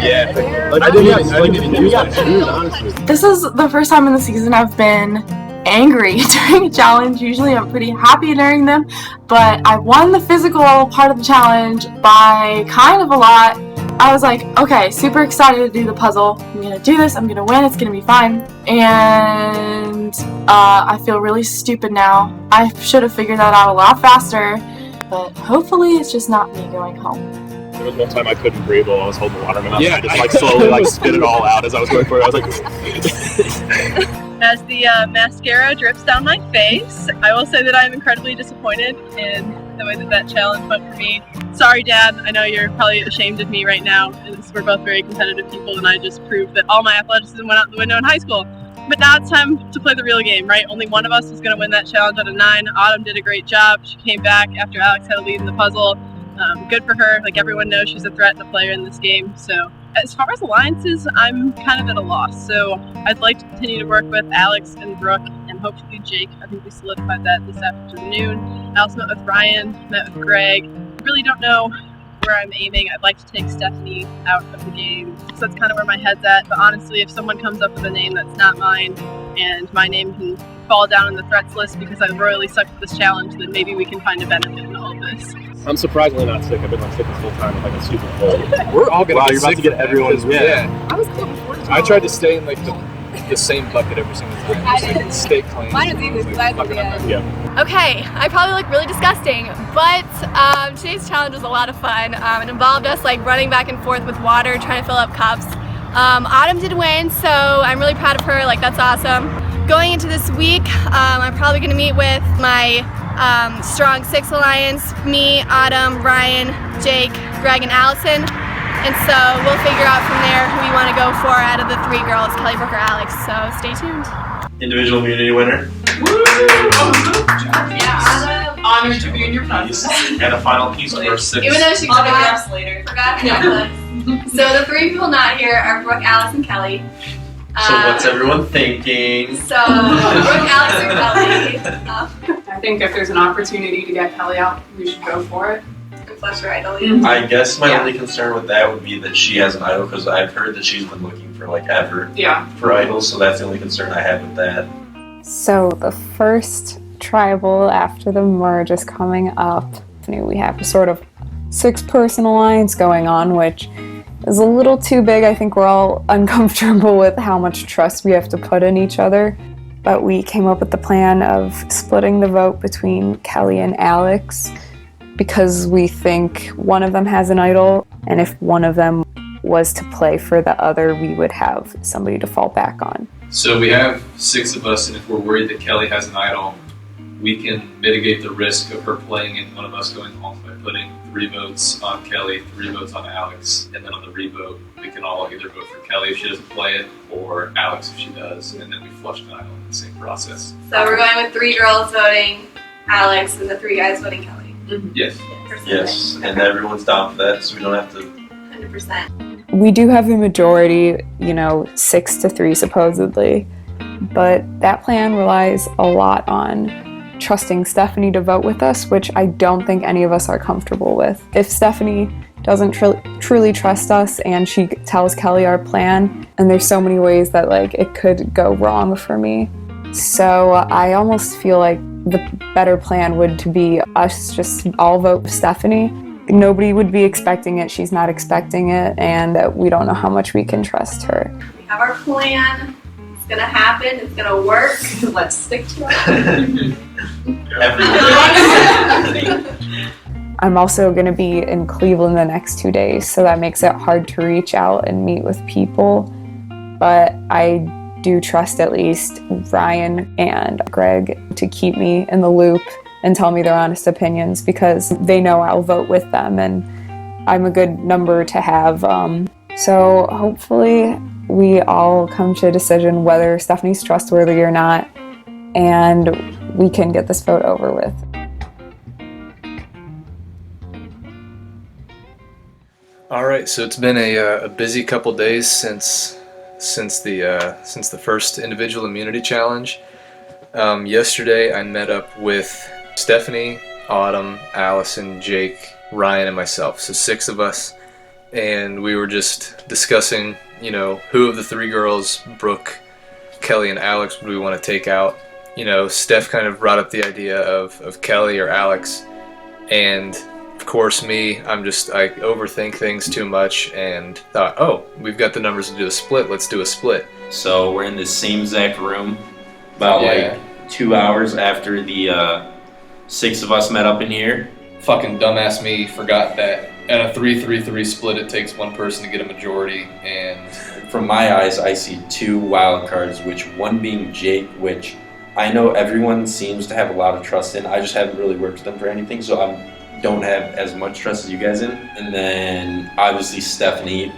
S16: Yeah. I didn't even use that shoes, honestly.
S4: This is the first time in the season I've been angry during a challenge. Usually I'm pretty happy during them, but I won the physical part of the challenge by kind of a lot. I was like, okay, super excited to do the puzzle. I'm gonna do this, I'm gonna win, it's gonna be fine. And I feel really stupid now. I should have figured that out a lot faster, but hopefully it's just not me going home.
S6: There was one time I couldn't breathe while I was holding water in my mouth. Yeah, I just slowly spit it all out as I was going for it. I was like...
S3: As the mascara drips down my face, I will say that I'm incredibly disappointed in the way that challenge went for me. Sorry, Dad. I know you're probably ashamed of me right now. We're both very competitive people, and I just proved that all my athleticism went out the window in high school. But now it's time to play the real game, right? Only one of us is going to win that challenge out of 9. Autumn did a great job. She came back after Alex had a lead in the puzzle. Good for her. Like, everyone knows she's a threat and a player in this game. So as far as alliances, I'm kind of at a loss. So I'd like to continue to work with Alex and Brooke and hopefully Jake. I think we solidified that this afternoon. I also met with Ryan, met with Greg. I really don't know where I'm aiming. I'd like to take Stephanie out of the game. So that's kind of where my head's at. But honestly, if someone comes up with a name that's not mine and my name can fall down in the threats list because I royally sucked at this challenge, then maybe we can find a benefit in all of this.
S6: I'm surprisingly not sick. I've been sick this whole time with like a stupid cold.
S16: We're all gonna
S6: wow,
S16: get
S6: you're about
S16: sick
S6: to get
S16: from that.
S6: everyone's
S16: Yeah.
S3: I was cool before.
S16: I tried to stay in like the same bucket every single time.
S2: I
S16: Just, like,
S2: did.
S16: stay clean.
S2: Mine was easy because I was at the end.
S6: Yeah.
S2: Okay, I probably look really disgusting, but today's challenge was a lot of fun. It involved us like running back and forth with water, trying to fill up cups. Autumn did win, so I'm really proud of her. Like, that's awesome. Going into this week, I'm probably going to meet with my Strong 6 Alliance, me, Autumn, Ryan, Jake, Greg, and Allison. And so we'll figure out from there who we want to go for out of the 3 girls, Kelly, Brooke, or Alex. So stay tuned.
S11: Individual immunity winner.
S2: Yeah,
S3: honored to be in your presence.
S11: And a final piece for 6.
S2: even though she forgot necklace. So the 3 people not here are Brooke, Alex, and Kelly.
S11: So what's everyone thinking?
S2: So Brooke, Alex, and Kelly.
S3: I think if there's an opportunity to get Kelly out, we should go for it.
S2: And flush her idol.
S11: I guess my only concern with that would be that she has an idol, because I've heard that she's been looking for like ever for idols, so that's the only concern I have with that.
S13: So the first tribal after the merge is coming up. We have a sort of 6-person alliance going on, which is a little too big. I think we're all uncomfortable with how much trust we have to put in each other. But we came up with the plan of splitting the vote between Kelly and Alex because we think one of them has an idol, and if one of them was to play for the other, we would have somebody to fall back on.
S14: So we have 6 of us, and if we're worried that Kelly has an idol, we can mitigate the risk of her playing and one of us going home by putting 3 votes on Kelly, 3 votes on Alex, and then on the revote, we can all either vote for Kelly if she doesn't play it, or Alex if she does, and then we flush an island in the same process.
S2: So we're going with 3 girls voting Alex and the 3 guys voting Kelly.
S14: Yes.
S11: Yes, and everyone's down for that, so we don't have to.
S2: 100%.
S13: We do have a majority, 6-3 supposedly, but that plan relies a lot on trusting Stephanie to vote with us, which I don't think any of us are comfortable with. If Stephanie doesn't truly trust us and she tells Kelly our plan, and there's so many ways that it could go wrong for me. So I almost feel like the better plan would to be us just all vote Stephanie. Nobody would be expecting it, she's not expecting it, and we don't know how much we can trust her.
S2: We have our plan. It's gonna happen. It's gonna work. Let's stick to it.
S13: I'm also going to be in Cleveland the next 2 days, so that makes it hard to reach out and meet with people. But I do trust at least Ryan and Greg to keep me in the loop and tell me their honest opinions, because they know I'll vote with them and I'm a good number to have. So hopefully we all come to a decision whether Stephanie's trustworthy or not, and we can get this vote over with.
S9: All right, so it's been a busy couple days since the first individual immunity challenge. Yesterday I met up with Stephanie, Autumn, Allison, Jake, Ryan, and myself. So 6 of us, and we were just discussing, who of the 3 girls, Brooke, Kelly, and Alex, would we want to take out. Steph kind of brought up the idea of Kelly or Alex, and of course me, I overthink things too much and thought, oh, we've got the numbers to do a split, let's do a split.
S11: So we're in the same exact room about 2 hours after the 6 of us met up in here.
S14: Fucking dumbass me forgot that in a 3-3-3 split it takes one person to get a majority, and
S11: from my eyes I see 2 wild cards, which one being Jake, which I know everyone seems to have a lot of trust in. I just haven't really worked with them for anything, so I don't have as much trust as you guys in. And then obviously Stephanie,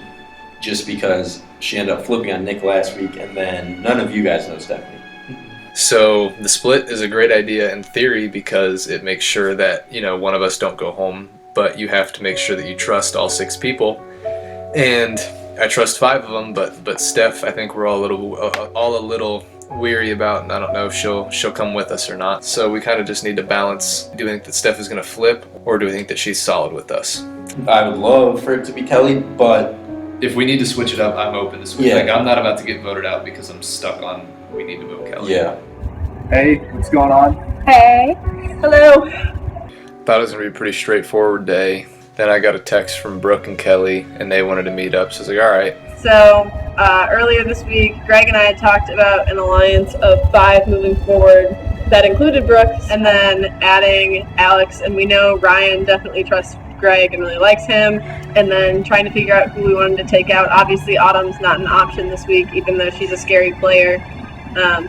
S11: just because she ended up flipping on Nick last week, and then none of you guys know Stephanie.
S9: So the split is a great idea in theory because it makes sure that, one of us don't go home, but you have to make sure that you trust all 6 people. And I trust 5 of them, but Steph, I think we're all a little weary about, and I don't know if she'll come with us or not. So we kind of just need to balance. Do we think that Steph is going to flip, or do we think that she's solid with us?
S11: I would love for it to be Kelly, but
S14: if we need to switch it up, I'm open to switch.
S11: Yeah.
S14: I'm not about to get voted out because I'm stuck on we need to vote Kelly.
S11: Yeah.
S16: Hey, what's going on?
S12: Hey. Hello.
S9: Thought it was going to be a pretty straightforward day. Then I got a text from Brooke and Kelly, and they wanted to meet up, so I was like, all right.
S3: So earlier this week, Greg and I had talked about an alliance of 5 moving forward that included Brooke, and then adding Alex, and we know Ryan definitely trusts Greg and really likes him, and then trying to figure out who we wanted to take out. Obviously Autumn's not an option this week, even though she's a scary player.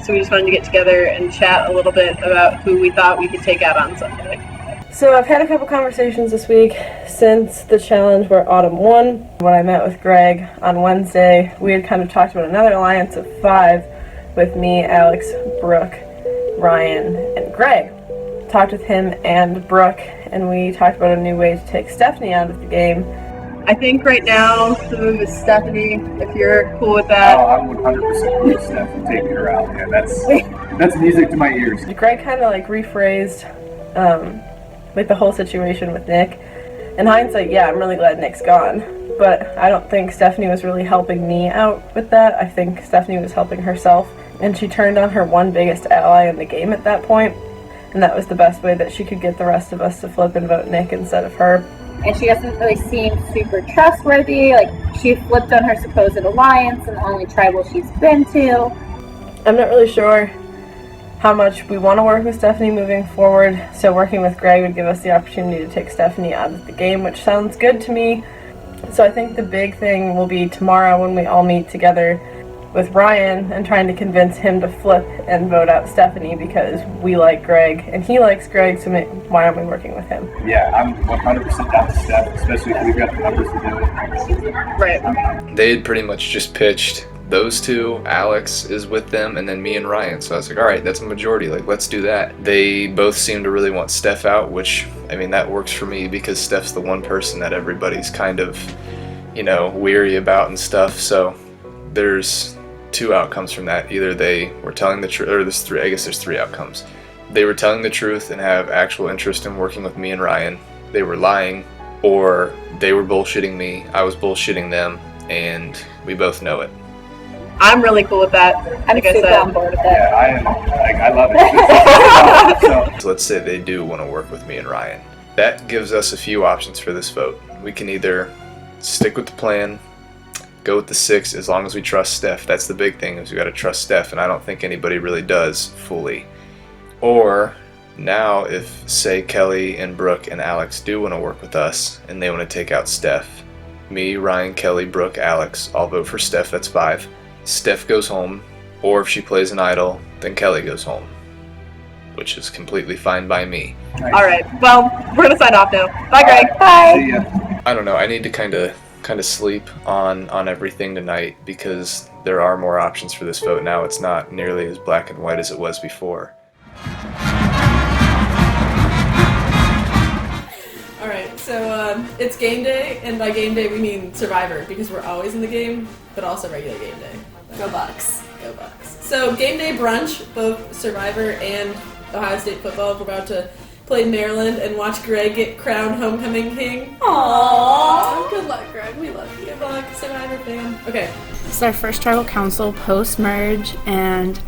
S3: So we just wanted to get together and chat a little bit about who we thought we could take out on Sunday. So I've had a couple conversations this week since the challenge where Autumn won. When I met with Greg on Wednesday, we had kind of talked about another alliance of 5 with me, Alex, Brooke, Ryan, and Greg. Talked with him and Brooke, and we talked about a new way to take Stephanie out of the game. I think right now the move is Stephanie, if you're cool with that.
S16: Oh, I'm 100% cool with Steph and taking her out. Yeah, that's music to my ears.
S3: Greg kind of rephrased the whole situation with Nick. In hindsight, yeah, I'm really glad Nick's gone, but I don't think Stephanie was really helping me out with that. I think Stephanie was helping herself, and she turned on her one biggest ally in the game at that point, and that was the best way that she could get the rest of us to flip and vote Nick instead of her.
S10: And she doesn't really seem super trustworthy. She flipped on her supposed alliance and the only tribal she's been to.
S3: I'm not really sure how much we want to work with Stephanie moving forward, so working with Greg would give us the opportunity to take Stephanie out of the game, which sounds good to me. So I think the big thing will be tomorrow when we all meet together with Ryan and trying to convince him to flip and vote out Stephanie because we like Greg and he likes Greg, so why aren't we working with him?
S17: Yeah, I'm 100% down with Steph, especially if we've got the numbers to do it.
S3: Right.
S9: They had pretty much just pitched those two, Alex is with them, and then me and Ryan. So I was like, all right, that's a majority. Like, let's do that. They both seem to really want Steph out, which, I mean, that works for me because Steph's the one person that everybody's kind of, you know, weary about and stuff. So there's two outcomes from that. Either they were telling the truth, or there's three, I guess there's three outcomes. They were telling the truth and have actual interest in working with me and Ryan. They were lying, or they were bullshitting me, I was bullshitting them, and we both know it.
S3: I'm really cool with that.
S10: I'm super on board with that.
S17: Yeah, I am. Like, I love it.
S9: So let's say they do want to work with me and Ryan. That gives us a few options for this vote. We can either stick with the plan, go with the 6 as long as we trust Steph. That's the big thing, is we got to trust Steph, and I don't think anybody really does fully. Or now if, say, Kelly and Brooke and Alex do want to work with us and they want to take out Steph, me, Ryan, Kelly, Brooke, Alex, I'll vote for Steph. That's 5. Steph goes home, or if she plays an idol, then Kelly goes home, which is completely fine by me.
S3: All right. Well, we're gonna sign off now. Bye, Greg. Bye.
S17: See ya.
S9: I don't know. I need to kind of sleep on everything tonight because there are more options for this vote now. It's not nearly as black and white as it was before.
S3: Alright, so it's game day, and by game day we mean Survivor, because we're always in the game, but also regular game day.
S12: Go Bucks.
S3: Go Bucks. So game day brunch, both Survivor and Ohio State football. We're about to play Maryland and watch Greg get crowned homecoming king.
S2: Aww. Good luck, Greg. We love you.
S3: Good luck, Survivor fan. Okay.
S18: It's our first tribal council post-merge, and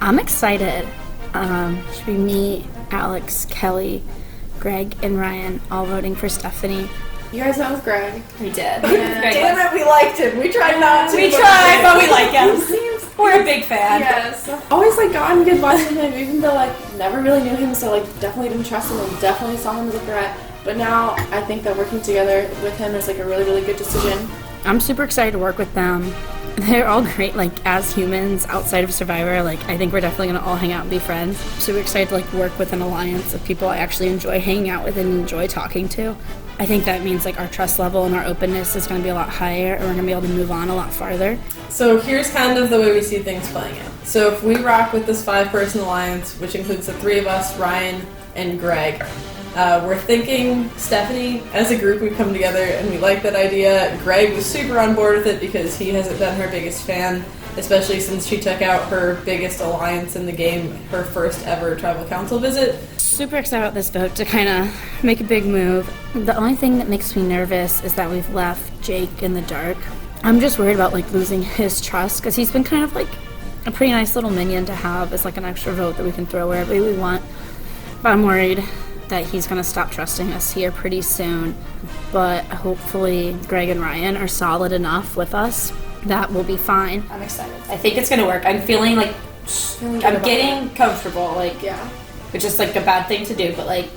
S18: I'm excited. Should be me, Alex, Kelly, Greg, and Ryan all voting for Stephanie.
S2: You guys met with Greg.
S12: We did.
S3: Damn it, we liked him. We tried not to.
S12: We tried, but we like him. We're a big fan.
S2: Yes. Always like gotten good vibes from him, even though like never really knew him, so like definitely didn't trust him and definitely saw him as a threat. But now I think that working together with him is like a really, really good decision.
S18: I'm super excited to work with them. They're all great, like, as humans outside of Survivor. Like, I think we're definitely gonna all hang out and be friends. Super excited to like work with an alliance of people I actually enjoy hanging out with and enjoy talking to. I think that means like our trust level and our openness is gonna be a lot higher, and we're gonna be able to move on a lot farther.
S3: So here's kind of the way we see things playing out. So if we rock with this 5-person alliance, which includes the 3 of us, Ryan and Greg, we're thinking Stephanie, as a group, we've come together and we like that idea. Greg was super on board with it because he hasn't been her biggest fan, especially since she took out her biggest alliance in the game, her first ever tribal council visit.
S18: Super excited about this vote to kind of make a big move. The only thing that makes me nervous is that we've left Jake in the dark. I'm just worried about like losing his trust because he's been kind of like a pretty nice little minion to have as like an extra vote that we can throw wherever we want. But I'm worried that he's going to stop trusting us here pretty soon. But hopefully Greg and Ryan are solid enough with us that we'll be fine.
S12: I'm excited. I think it's going to work. I'm feeling like I'm getting comfortable. Like,
S2: yeah.
S12: Which is like a bad thing to do, but like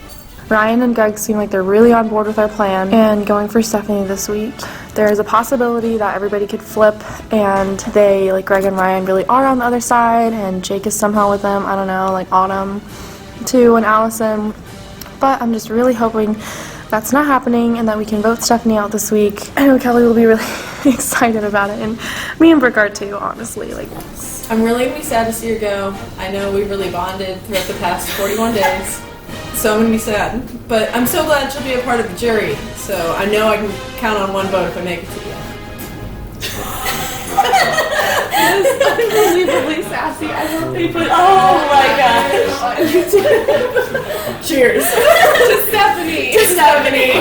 S4: Ryan and Greg seem like they're really on board with our plan and going for Stephanie this week. There's a possibility that everybody could flip and they, like Greg and Ryan, really are on the other side and Jake is somehow with them. I don't know, like Autumn too and Allison. But I'm just really hoping that's not happening and that we can vote Stephanie out this week. I know Kelly will be really excited about it, and me and Brooke are too, honestly. Like,
S3: I'm really gonna be sad to see her go. I know we really bonded throughout the past 41 days, so I'm gonna be sad. But I'm so glad she'll be a part of the jury, so I know I can count on one vote if I make it to the end.
S2: That is unbelievably sassy. I hope they put.
S12: oh my gosh.
S3: Cheers
S2: To Stephanie.
S12: To Stephanie.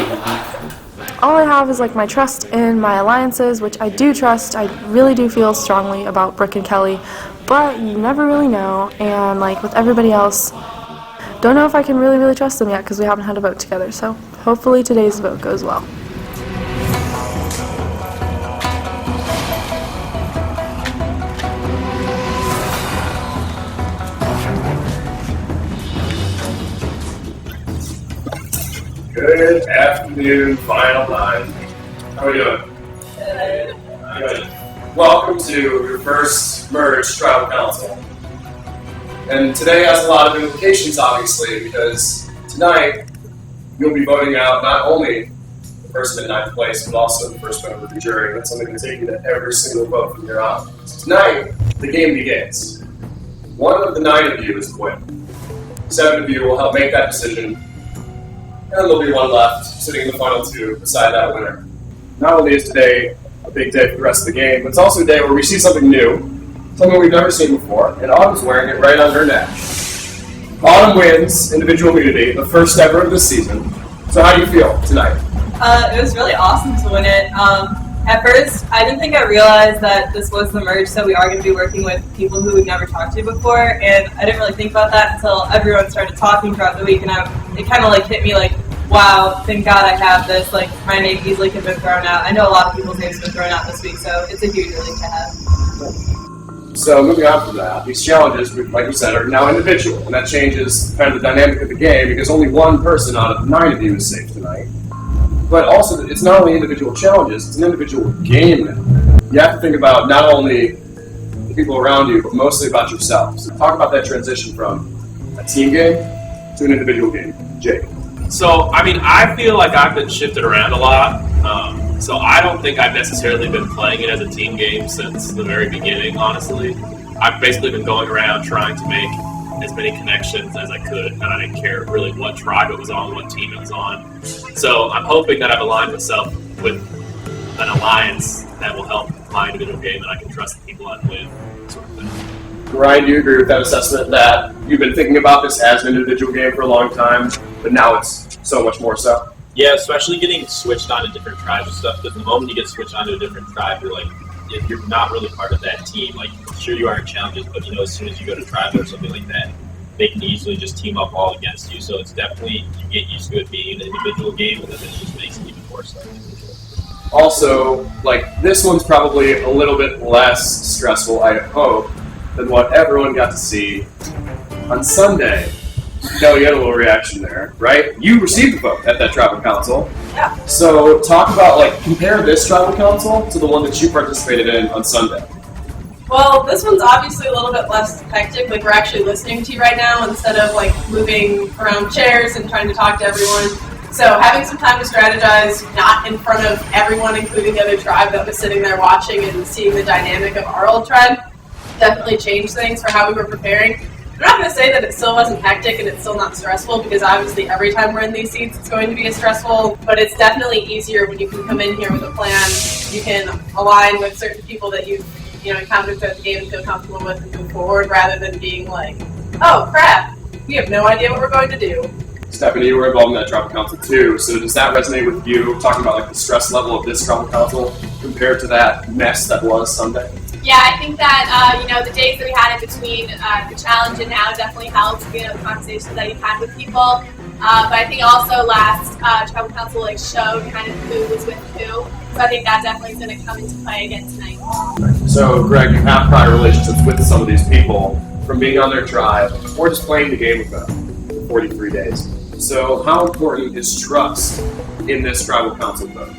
S4: all I have is like my trust in my alliances, which I do trust. I really do feel strongly about Brooke and Kelly, but you never really know. And like with everybody else, don't know if I can really trust them yet because we haven't had a vote together. So hopefully today's vote goes well.
S16: Good afternoon, final line. How are we doing? Good. Welcome to your first merge tribal council. And today has a lot of implications, obviously, because tonight you'll be voting out not only the first and ninth place, but also the first member of the jury. That's something to take you to every single vote from here on. So tonight, the game begins. One of the 9 of you is quit. 7 of you will help make that decision, and there'll be one left sitting in the final 2 beside that winner. Not only is today a big day for the rest of the game, but it's also a day where we see something new, something we've never seen before, and Autumn's wearing it right on her neck. Autumn wins individual immunity, the first ever of this season. So how do you feel tonight?
S3: It was really awesome to win it. At first, I didn't think I realized that this was the merge, so we are going to be working with people who we've never talked to before, and I didn't really think about that until everyone started talking throughout the week, and it kind of like hit me like, wow, thank God I have this. Like, my name easily could have been thrown out. I know a lot of people's names have been thrown out this week, so it's a huge relief to have.
S16: So moving on from that, these challenges, like you said, are now individual, and that changes kind of the dynamic of the game because only one person out of the 9 of you is safe tonight. But also, it's not only individual challenges, it's an individual game now. You have to think about not only the people around you, but mostly about yourself. So talk about that transition from a team game to an individual game. Jake.
S6: So, I mean, I feel like I've been shifted around a lot. So I don't think I've necessarily been playing it as a team game since the very beginning, honestly. I've basically been going around trying to make as many connections as I could, and I didn't care really what tribe it was on, what team it was on. So I'm hoping that I've aligned myself with an alliance that will help my individual game and I can trust the people I'm with, sort of thing.
S16: Ryan, do you agree with that assessment that you've been thinking about this as an individual game for a long time, but now it's so much more so?
S11: Yeah, especially getting switched on to different tribes and stuff, because the moment you get switched on to a different tribe, you're like, you're not really part of that team. Like, sure you are in challenges, but you know, as soon as you go to tribal or something like that, they can easily just team up all against you. So it's definitely, you get used to it being an individual game, and then it just makes it even more so.
S16: Also, like, this one's probably a little bit less stressful, I hope, than what everyone got to see on Sunday. Kelly, you had a little reaction there, right? You received the vote at that tribal council.
S3: Yeah.
S16: So talk about, like, compare this tribal council to the one that you participated in on Sunday.
S3: Well, this one's obviously a little bit less hectic. Like, we're actually listening to you right now instead of like moving around chairs and trying to talk to everyone. So having some time to strategize, not in front of everyone, including the other tribe that was sitting there watching and seeing the dynamic of our old tribe, definitely changed things for how we were preparing. I'm not going to say that it still wasn't hectic and it's still not stressful, because obviously every time we're in these seats it's going to be stressful, but it's definitely easier when you can come in here with a plan. You can align with certain people that you've encountered throughout the game and feel comfortable with and move forward, rather than being like, oh crap, we have no idea what we're going to do.
S16: Stephanie, you were involved in that tribal council too, so does that resonate with you, talking about like the stress level of this tribal council compared to that mess that was Sunday?
S2: Yeah, I think that, the days that we had in between the challenge and now definitely helped, the conversations that you've had with people. But I think also last tribal council showed kind of who was with who. So I think that definitely is going to come into play again tonight.
S16: So, Greg, you have prior relationships with some of these people from being on their tribe or just playing the game with them for 43 days. So how important is trust in this tribal council vote?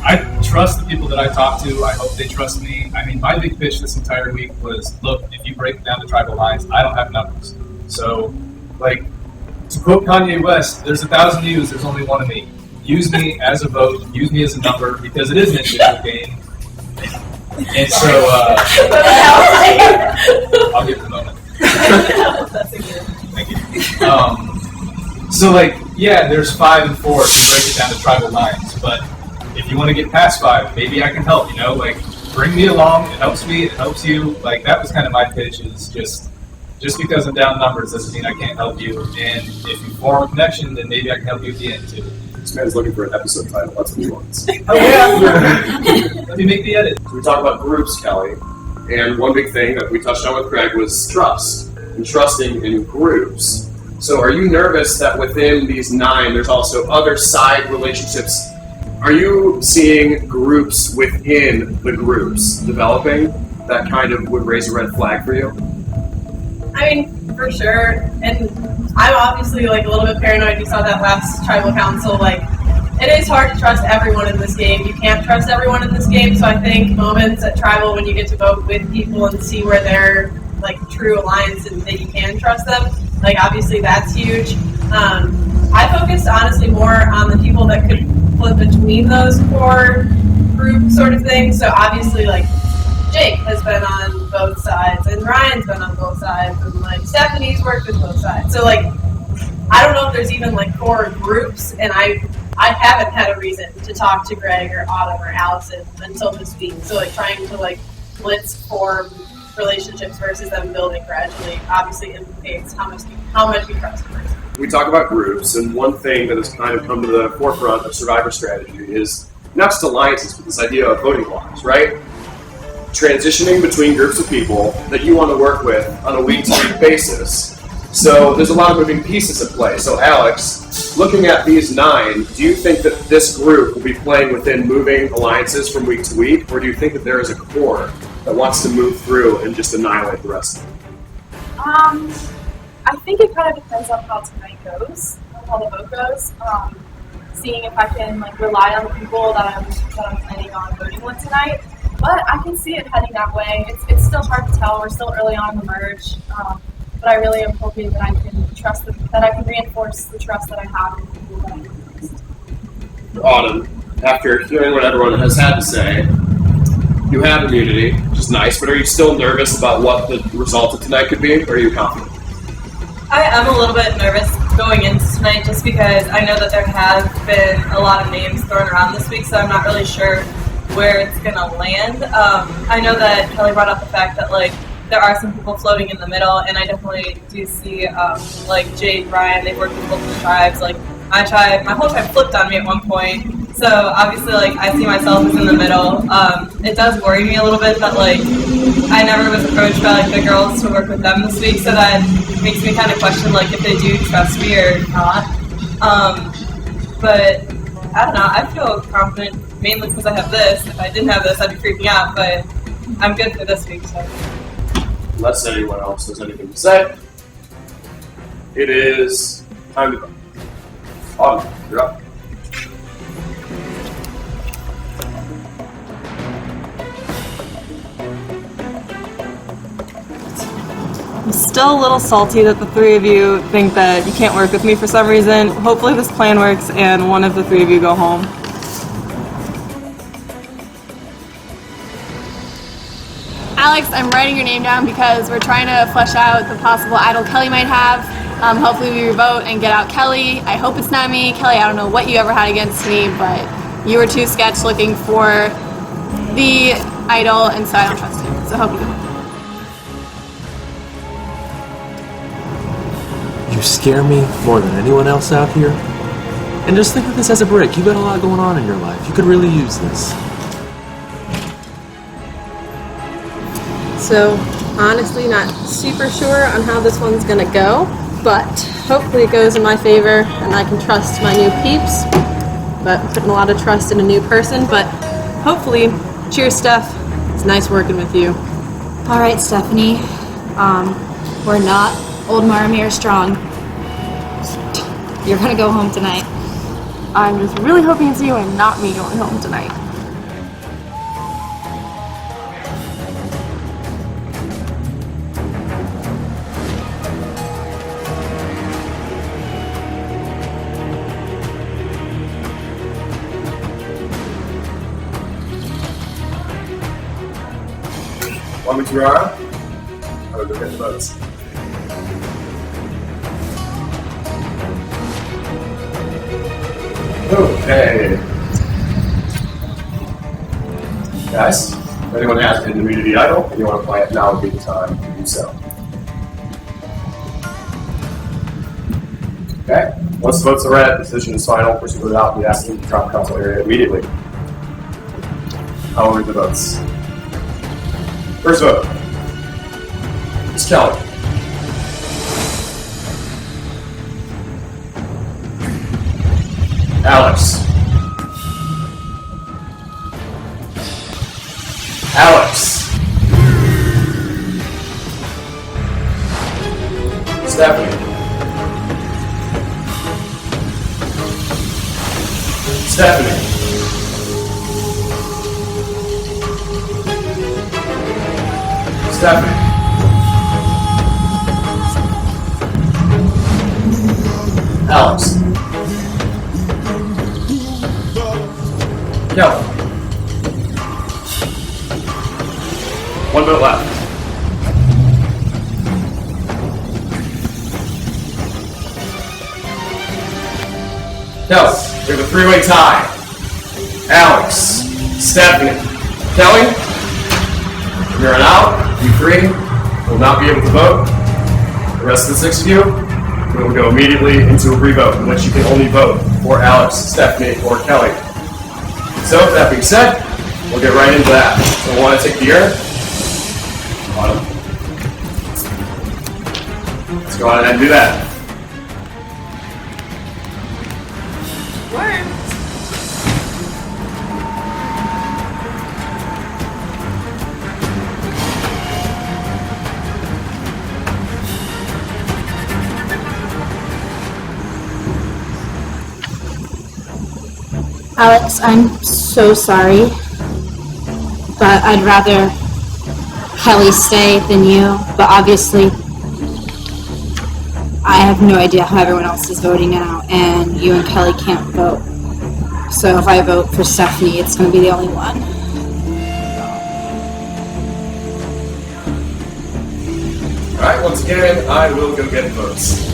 S14: I trust the people that I talk to. I hope they trust me. I mean, my big pitch this entire week was, look, if you break down the tribal lines, I don't have numbers. So, to quote Kanye West, there's 1,000 yous, there's only one of me. Use me as a vote, use me as a number, because it is an individual game. And so, I'll give it a moment. Thank you. So, there's 5 and 4 to break it down to tribal lines, but if you want to get past 5, maybe I can help, bring me along, it helps me, it helps you. That was kind of my pitch, is just because I'm down numbers doesn't mean I can't help you, and if you form a connection, then maybe I can help you at the end too.
S16: This man's looking for an episode title, that's what he wants.
S14: Oh yeah! Let me make the edit.
S16: So we talked about groups, Kelly, and one big thing that we touched on with Greg was trust, and trusting in groups. So are you nervous that within these 9, there's also other side relationships? Are you seeing groups within the groups developing that kind of would raise a red flag for you?
S3: I mean, for sure. And I'm obviously a little bit paranoid. You saw that last tribal council. it is hard to trust everyone in this game. You can't trust everyone in this game, so I think moments at Tribal when you get to vote with people and see where they're like true alliance and that you can trust them, like obviously that's huge. I focused honestly more on the people that could flip between those core group sort of things. So obviously like Jake has been on both sides and Ryan's been on both sides and like Stephanie's worked with both sides. So like I don't know if there's even like core groups, and I haven't had a reason to talk to Greg or Autumn or Allison until this week. So like trying to like blitz form relationships versus them building gradually obviously implicates how much we trust a person.
S16: We talk about groups, and one thing that has kind of come to the forefront of Survivor strategy is not just alliances, but this idea of voting blocks, right? Transitioning between groups of people that you want to work with on a week-to-week basis. So there's a lot of moving pieces at play. So Alex, looking at these 9, do you think that this group will be playing within moving alliances from week to week, or do you think that there is a core that wants to move through and just annihilate the rest of them?
S4: I think it kind of depends on how tonight goes, on how the vote goes. Seeing if I can like rely on the people that I'm planning on voting with tonight. But I can see it heading that way. It's still hard to tell. We're still early on in the merge. But I really am hoping that I can trust that I can reinforce the trust that I have in the people that I trust.
S16: Autumn, after hearing what everyone has had to say, you have immunity, which is nice, but are you still nervous about what the result of tonight could be, or are you confident?
S3: I am a little bit nervous going into tonight just because I know that there have been a lot of names thrown around this week, so I'm not really sure where it's going to land. I know that Kelly brought up the fact that like there are some people floating in the middle, and I definitely do see like Jade, Ryan, they've worked with both the tribes. Like my whole tribe flipped on me at one point, so obviously like I see myself as in the middle. It does worry me a little bit that like I never was approached by like the girls to work with them this week, so that makes me kind of question like if they do trust me or not. But I don't know, I feel confident mainly because I have this. If I didn't have this, I'd be freaking out, but I'm good for this week, so.
S16: Unless anyone else has anything to say, it is time to vote. Autumn, you're up.
S3: I'm still a little salty that the 3 of you think that you can't work with me for some reason. Hopefully this plan works and one of the 3 of you go home.
S2: Alex, I'm writing your name down because we're trying to flesh out the possible idol Kelly might have. Hopefully we vote and get out Kelly. I hope it's not me. Kelly, I don't know what you ever had against me, but you were too sketch looking for the idol, and so I don't trust you. So hope you go.
S19: You scare me more than anyone else out here. And just think of this as a break. You've got a lot going on in your life. You could really use this.
S3: So, honestly, not super sure on how this one's gonna go, but hopefully it goes in my favor and I can trust my new peeps. But I'm putting a lot of trust in a new person, but hopefully, cheers, Steph. It's nice working with you.
S18: All right, Stephanie. We're not old Maramir strong. You're gonna go home tonight.
S4: I'm just really hoping it's you and not me going home tonight.
S16: Want me to Rara? I will go get the votes. Okay. Guys, if anyone has an immunity idol and you want to play it, now would be the time to do so. Okay. Once the votes are read, the decision is final. Person voted out, we ask them to drop the council area immediately. I will read the votes. First vote. It's Kelly. Alex. Stephanie. Stephanie. Stephanie. Alex. Kelly. One vote left. Kelly, we have a three-way tie. Alex, Stephanie, Kelly, from here on out, you three will not be able to vote. The rest of the six of you will go immediately into a revote in which you can only vote for Alex, Stephanie, or Kelly. So, with that being said, we'll get right into that. So, I want to take the air. Let's go on ahead and do that.
S18: Alex, I'm so sorry, but I'd rather Kelly stay than you, but obviously I have no idea how everyone else is voting now, and you and Kelly can't vote. So if I vote for Stephanie, it's going to be the only one.
S16: Alright, once again, I will go get votes.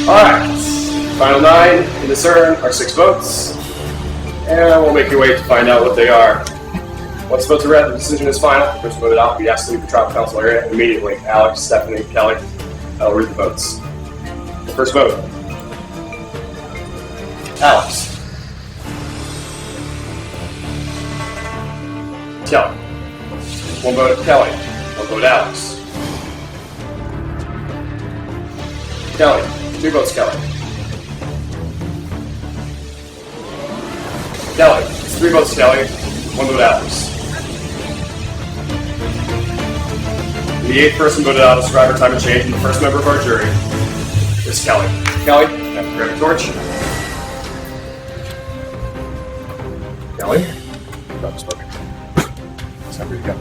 S16: Alright, final 9 in this urn are 6 votes, and we'll make your way to find out what they are. Once votes are read, the decision is final. The person voted out will be asked to leave the tribal council area immediately. Alex, Stephanie, Kelly, I'll read the votes. First vote. Alex. Kelly. One vote Kelly. One vote Alex. Kelly. 2 votes Kelly. Kelly. 3 votes Kelly. 1 vote Alex. The 8th person voted out of survivor time and change, and the first member of our jury is Kelly. Kelly, you have to grab a torch. Kelly, drop this book. It's time for you to go.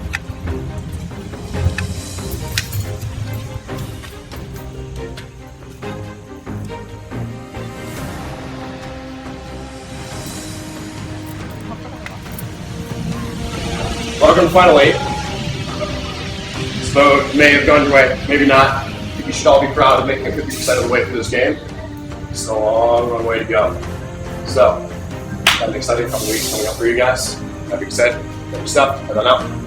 S16: Welcome to the final 8. This vote may have gone your way, maybe not. I think you should all be proud of making it 50% of the way through this game. It's a long, long way to go. So, got an exciting couple weeks coming up for you guys. That being said, get your stuff, head on out.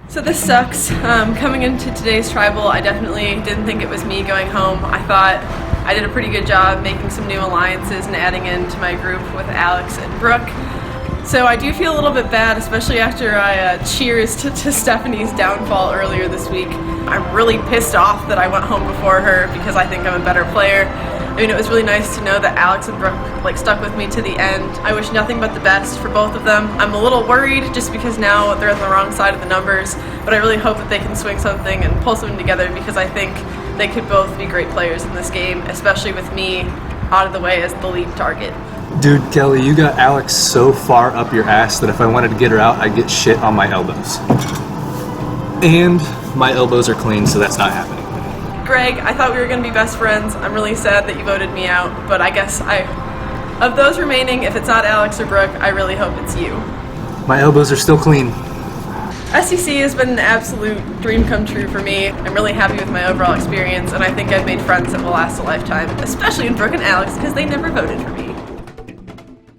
S3: So this sucks. Coming into today's tribal, I definitely didn't think it was me going home. I thought I did a pretty good job making some new alliances and adding into my group with Alex and Brooke. So I do feel a little bit bad, especially after I cheers to Stephanie's downfall earlier this week. I'm really pissed off that I went home before her because I think I'm a better player. I mean, it was really nice to know that Alex and Brooke stuck with me to the end. I wish nothing but the best for both of them. I'm a little worried just because now they're on the wrong side of the numbers, but I really hope that they can swing something and pull something together because I think they could both be great players in this game, especially with me out of the way as the lead target.
S20: Dude, Kelly, you got Alex so far up your ass that if I wanted to get her out, I'd get shit on my elbows. And my elbows are clean, so that's not happening.
S3: Greg, I thought we were going to be best friends. I'm really sad that you voted me out, but I guess of those remaining, if it's not Alex or Brooke, I really hope it's you.
S20: My elbows are still clean.
S3: SEC has been an absolute dream come true for me. I'm really happy with my overall experience, and I think I've made friends that will last a lifetime, especially in Brooke and Alex, because they never voted for me.